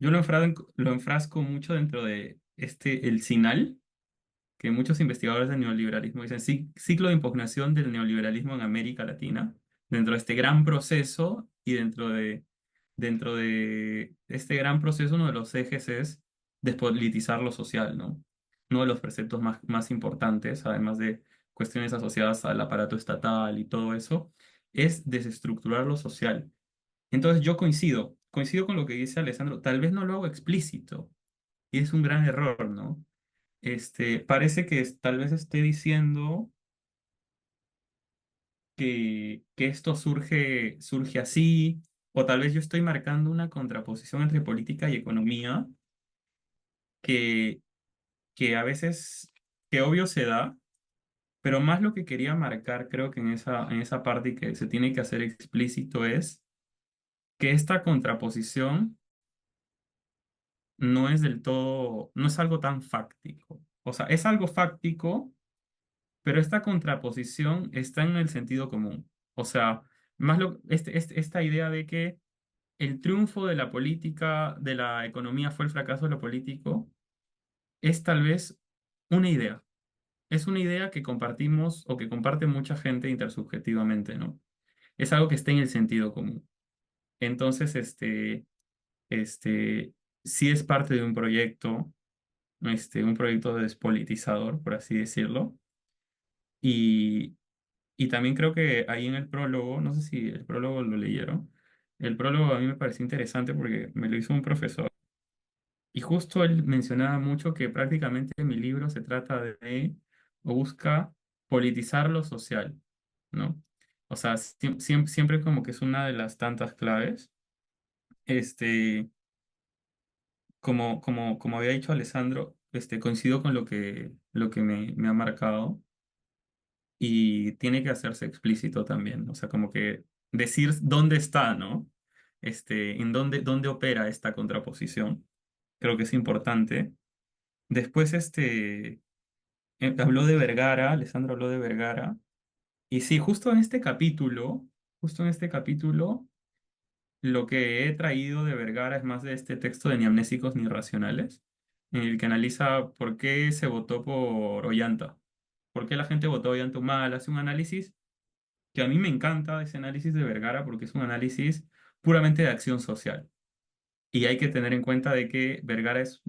Yo lo enfrasco mucho dentro de el CINAL, que muchos investigadores del neoliberalismo dicen ciclo de impugnación del neoliberalismo en América Latina, dentro de este gran proceso y dentro de este gran proceso, uno de los ejes es despolitizar lo social, ¿no? Uno de los preceptos más importantes, además de cuestiones asociadas al aparato estatal y todo eso, es desestructurar lo social. Entonces yo coincido con lo que dice Alessandro, tal vez no lo hago explícito, y es un gran error, ¿no? Parece que tal vez esté diciendo que esto surge así, o tal vez yo estoy marcando una contraposición entre política y economía que, que a veces, que obvio se da, pero más lo que quería marcar, creo que en esa parte y que se tiene que hacer explícito es que esta contraposición no es del todo, no es algo tan fáctico. O sea, es algo fáctico, pero esta contraposición está en el sentido común. O sea, esta idea de que el triunfo de la política, de la economía fue el fracaso de lo político, es tal vez una idea. Es una idea que compartimos o que comparte mucha gente intersubjetivamente, ¿no? Es algo que está en el sentido común. Entonces, este, sí es parte de un proyecto despolitizador, por así decirlo. Y, y también creo que ahí en el prólogo, no sé si el prólogo lo leyeron, el prólogo a mí me pareció interesante porque me lo hizo un profesor. Y justo él mencionaba mucho que prácticamente mi libro se trata o busca politizar lo social, ¿no? O sea, siempre como que es una de las tantas claves. Este, como había dicho Alessandro, coincido con lo que me ha marcado y tiene que hacerse explícito también, o sea, como que decir dónde está, ¿no? Dónde opera esta contraposición. Creo que es importante. Después, habló de Vergara, Alessandro habló de Vergara, y sí, justo en este capítulo, lo que he traído de Vergara es más de este texto de Ni amnésicos ni racionales, en el que analiza por qué se votó por Ollanta, por qué la gente votó Ollanta Humala, hace un análisis que a mí me encanta, ese análisis de Vergara, porque es un análisis puramente de acción social. Y hay que tener en cuenta de que Vergara es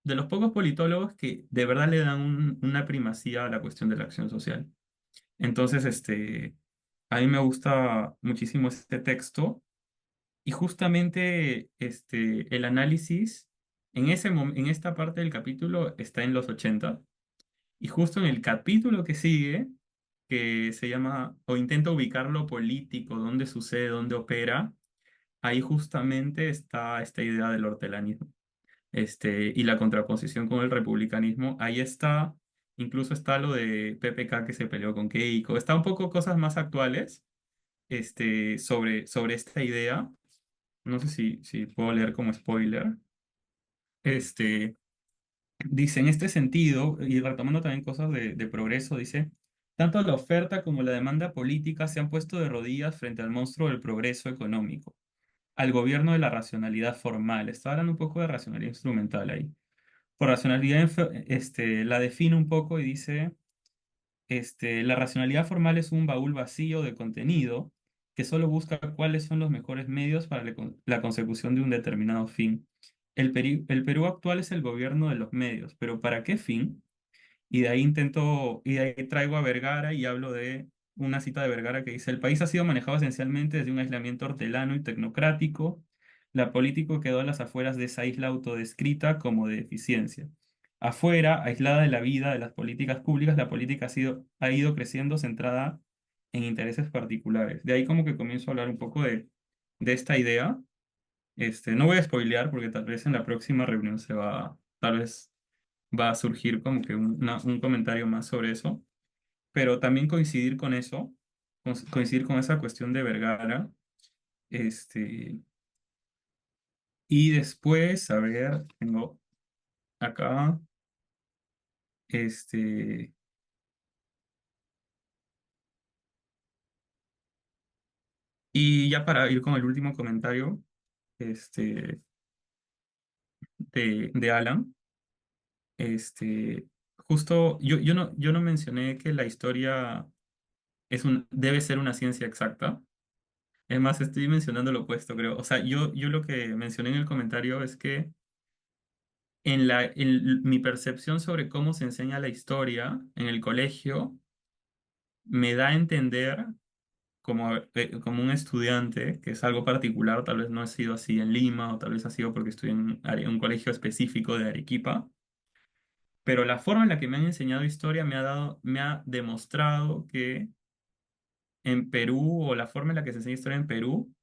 de los pocos politólogos que de verdad le dan una primacía a la cuestión de la acción social. Entonces, a mí me gusta muchísimo este texto y justamente el análisis en esta parte del capítulo está en los 80 y justo en el capítulo que sigue, que se llama, o intenta ubicar lo político, dónde sucede, dónde opera, ahí justamente está esta idea del hortelanismo y la contraposición con el republicanismo. Ahí está, incluso está lo de PPK que se peleó con Keiko, está un poco cosas más actuales sobre esta idea. No sé si puedo leer como spoiler. Este, Dice, en este sentido, y retomando también cosas de progreso, dice, tanto la oferta como la demanda política se han puesto de rodillas frente al monstruo del progreso económico, al gobierno de la racionalidad formal. Está hablando un poco de racionalidad instrumental ahí. Por racionalidad, la define un poco y dice, la racionalidad formal es un baúl vacío de contenido que solo busca cuáles son los mejores medios para la consecución de un determinado fin. El Perú actual es el gobierno de los medios, pero ¿para qué fin? Y de ahí traigo a Vergara y hablo de una cita de Vergara que dice, el país ha sido manejado esencialmente desde un aislamiento hortelano y tecnocrático. La política quedó a las afueras de esa isla autodescrita como de eficiencia. Afuera, aislada de la vida, de las políticas públicas, la política ha ido creciendo centrada en intereses particulares. De ahí como que comienzo a hablar un poco de esta idea. No voy a spoilear porque tal vez en la próxima reunión tal vez va a surgir como que un comentario más sobre eso, pero también coincidir con eso, coincidir con esa cuestión de Vergara, este, y después, a ver, tengo acá, este, y ya para ir con el último comentario, este, de Alan, este, justo, yo no mencioné que la historia debe ser una ciencia exacta. Es más, estoy mencionando lo opuesto, creo. O sea, yo lo que mencioné en el comentario es que mi percepción sobre cómo se enseña la historia en el colegio me da a entender como un estudiante, que es algo particular, tal vez no he sido así en Lima o tal vez ha sido porque estoy en un colegio específico de Arequipa, pero la forma en la que me han enseñado historia me ha demostrado que en Perú o la forma en la que se enseña historia en Perú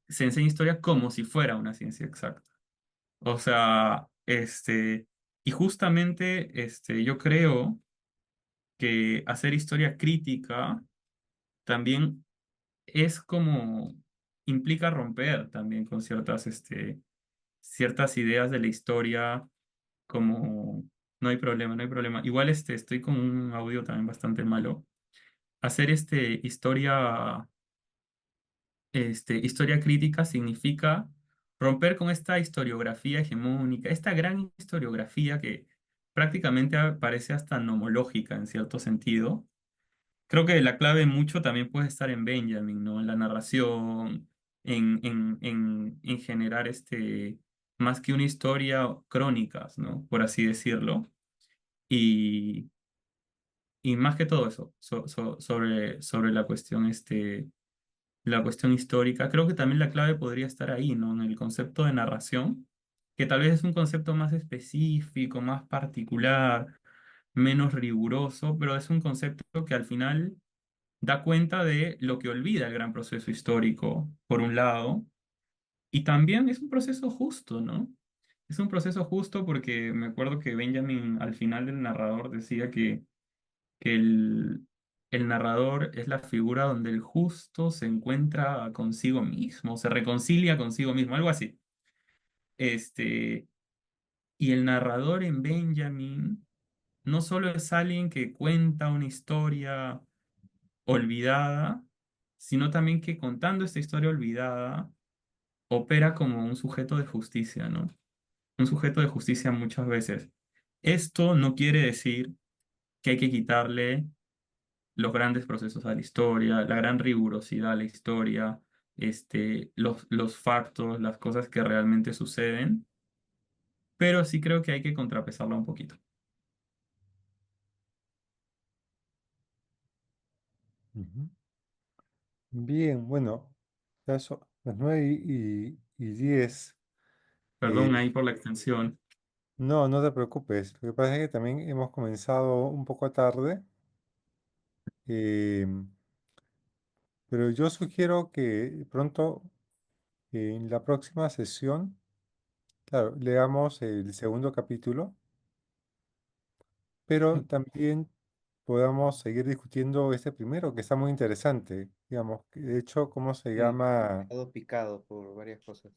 se enseña historia como si fuera una ciencia exacta. O sea, y justamente yo creo que hacer historia crítica también es como, implica romper también con ciertas ideas de la historia, como, no hay problema, no hay problema. Igual estoy con un audio también bastante malo. Hacer historia crítica significa romper con esta historiografía hegemónica, esta gran historiografía que prácticamente parece hasta nomológica en cierto sentido. Creo que la clave mucho también puede estar en Benjamin, ¿no? En la narración, en generar más que una historia, crónicas, ¿no? Por así decirlo. Y, y más que todo eso, sobre la cuestión histórica, creo que también la clave podría estar ahí, ¿no? En el concepto de narración, que tal vez es un concepto más específico, más particular, menos riguroso, pero es un concepto que al final da cuenta de lo que olvida el gran proceso histórico, por un lado, y también es un proceso justo, ¿no? Es un proceso justo porque me acuerdo que Benjamin al final del narrador decía que el narrador es la figura donde el justo se encuentra consigo mismo, se reconcilia consigo mismo, algo así. Este, y el narrador en Benjamin no solo es alguien que cuenta una historia olvidada, sino también que contando esta historia olvidada opera como un sujeto de justicia, ¿no? un sujeto de justicia muchas veces. Esto no quiere decir que hay que quitarle los grandes procesos a la historia, la gran rigurosidad a la historia, los factos, las cosas que realmente suceden, pero sí creo que hay que contrapesarlo un poquito. Ujú. Bien, bueno, ya son las 9:10. Perdón ahí por la extensión. No, no te preocupes. Lo que pasa es que también hemos comenzado un poco tarde, eh, pero yo sugiero que pronto, en la próxima sesión, claro, leamos el segundo capítulo, pero también podamos seguir discutiendo este primero, que está muy interesante. Digamos, que de hecho, ¿cómo se Sí, llama? quedado picado por varias cosas.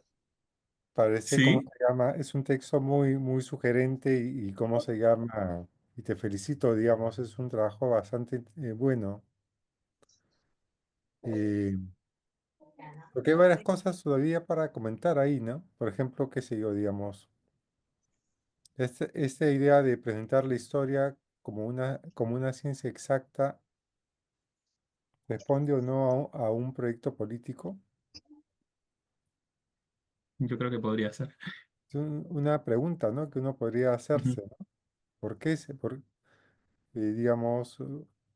Parece, ¿cómo Sí, se llama? Es un texto muy, muy sugerente y ¿cómo se llama? Y te felicito, digamos, es un trabajo bastante bueno. Eh, Porque hay varias cosas todavía para comentar ahí, ¿no? Por ejemplo, qué sé yo, digamos, esta idea de presentar la historia como una ciencia exacta, ¿responde o no a un proyecto político? yo creo que podría ser. Es una pregunta, ¿no? Que uno podría Ujú. hacerse, ¿no? ¿Por qué digamos,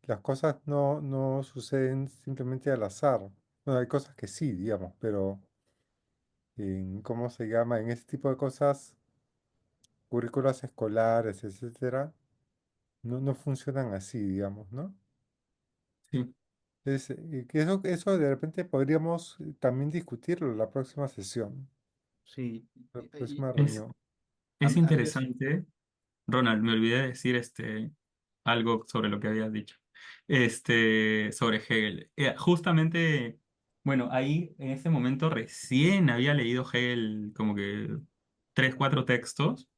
las cosas no suceden simplemente al azar? Bueno, hay cosas que sí, digamos, pero ¿cómo se llama? En ese tipo de cosas, currículas escolares, etcétera, no funcionan así, digamos, ¿no? Sí, Que eso de repente podríamos también discutirlo en la próxima sesión, Sí, la próxima es, reunión. es a mí es, interesante. Ronald, me olvidé de decir algo sobre lo que habías dicho. Sobre Hegel. Justamente, bueno, ahí en ese momento recién había leído Hegel como que tres, cuatro textos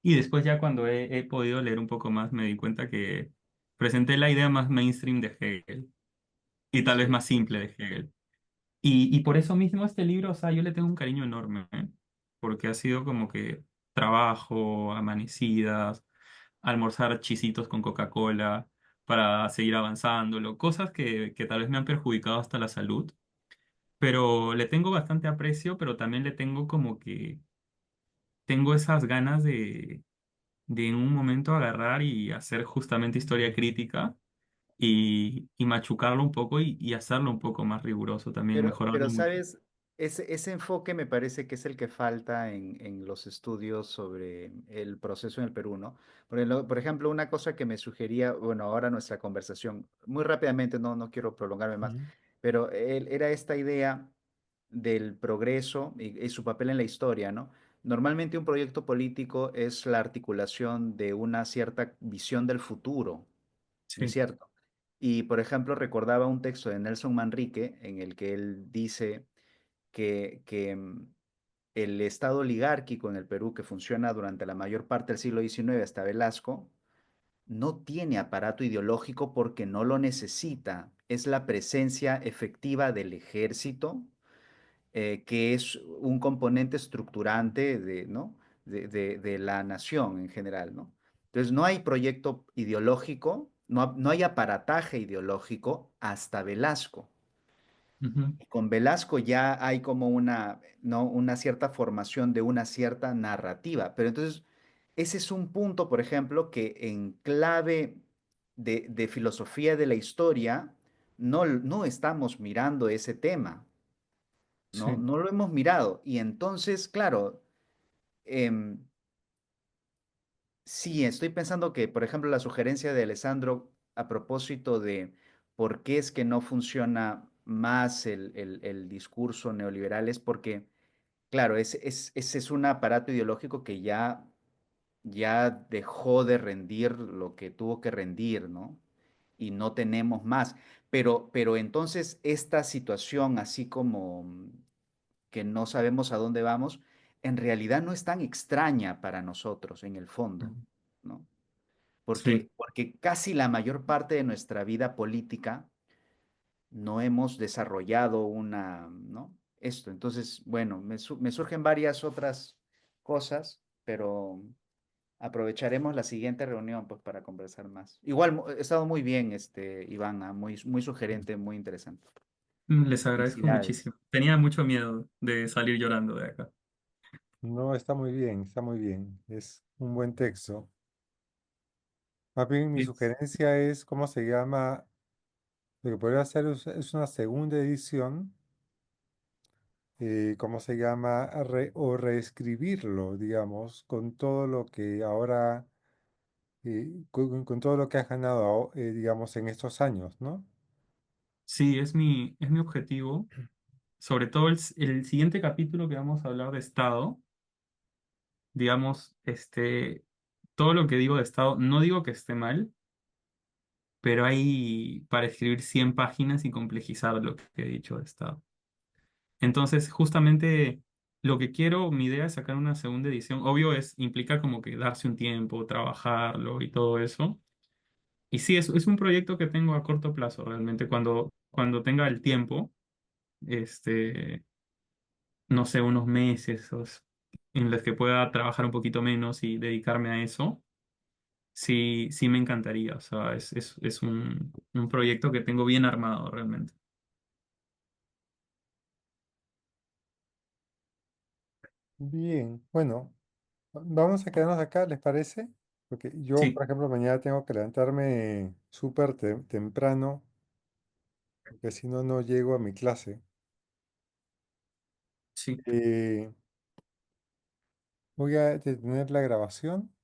y después ya cuando he podido leer un poco más me di cuenta que presenté la idea más mainstream de Hegel y tal vez sí, más simple de Hegel. Y por eso mismo este libro, o sea, yo le tengo un cariño enorme, ¿eh? Porque ha sido como que trabajo, amanecidas, almorzar chisitos con Coca-Cola para seguir avanzándolo, cosas que tal vez me han perjudicado hasta la salud, pero le tengo bastante aprecio, pero también le tengo como que tengo esas ganas de en un momento agarrar y hacer justamente historia crítica y machucarlo un poco y hacerlo un poco más riguroso también, pero mejorarlo mucho. sabes, ese enfoque me parece que es el que falta en los estudios sobre el proceso en el Perú, ¿no? Por ejemplo, una cosa que me sugería, bueno, ahora nuestra conversación, muy rápidamente, no quiero prolongarme más, Ujú. pero era esta idea del progreso y su papel en la historia, ¿no? Normalmente un proyecto político es la articulación de una cierta visión del futuro, ¿no es Sí, cierto? Y, por ejemplo, recordaba un texto de Nelson Manrique en el que él dice que el Estado oligárquico en el Perú, que funciona durante la mayor parte del siglo XIX hasta Velasco, no tiene aparato ideológico porque no lo necesita. Es la presencia efectiva del ejército, que es un componente estructurante ¿no? de la nación en general, ¿no? Entonces, no hay proyecto ideológico, no hay aparataje ideológico hasta Velasco. ujú, Y con Velasco ya hay como una, ¿no? Una cierta formación de una cierta narrativa. Pero entonces, ese es un punto, por ejemplo, que en clave de filosofía de la historia, no estamos mirando ese tema. ¿No? sí, No lo hemos mirado. Y entonces, claro, em, sí, estoy pensando que, por ejemplo, la sugerencia de Alessandro a propósito de por qué es que no funciona más el discurso neoliberal es porque, claro, ese es un aparato ideológico que ya dejó de rendir lo que tuvo que rendir, ¿no? Y no tenemos más. Pero entonces esta situación, así como que no sabemos a dónde vamos, en realidad no es tan extraña para nosotros en el fondo, ujú, ¿no? sí, Porque casi la mayor parte de nuestra vida política no hemos desarrollado una, ¿no? Esto. Entonces, bueno, me surgen varias otras cosas, pero aprovecharemos la siguiente reunión pues para conversar más. Igual, he estado muy bien, Iván, muy, muy sugerente, muy interesante. Les agradezco Felicidades. muchísimo. Tenía mucho miedo de salir llorando de acá. No, está muy bien, está muy bien. Es un buen texto. Más bien, mi Es- sugerencia es, ¿cómo se llama? Lo que podría hacer es una segunda edición, ¿cómo se llama? O reescribirlo, digamos, con todo lo que ahora, con todo lo que has ganado, digamos, en estos años, ¿no? sí, es mi objetivo. Sobre todo el siguiente capítulo que vamos a hablar de Estado, digamos, todo lo que digo de Estado, no digo que esté mal, pero hay para escribir 100 páginas y complejizar lo que he dicho de Estado. Entonces, justamente lo que quiero, mi idea es sacar una segunda edición. Obvio implica como que darse un tiempo, trabajarlo y todo eso. Y sí, es un proyecto que tengo a corto plazo, realmente. Cuando tenga el tiempo, este, no sé, unos meses en los que pueda trabajar un poquito menos y dedicarme a eso, sí, sí me encantaría. O sea, es un proyecto que tengo bien armado, realmente. Bien, bueno, vamos a quedarnos acá, ¿les parece? Porque yo, por Sí, ejemplo, mañana tengo que levantarme súper temprano, porque si no, no llego a mi clase. sí. Eh, Voy a detener la grabación.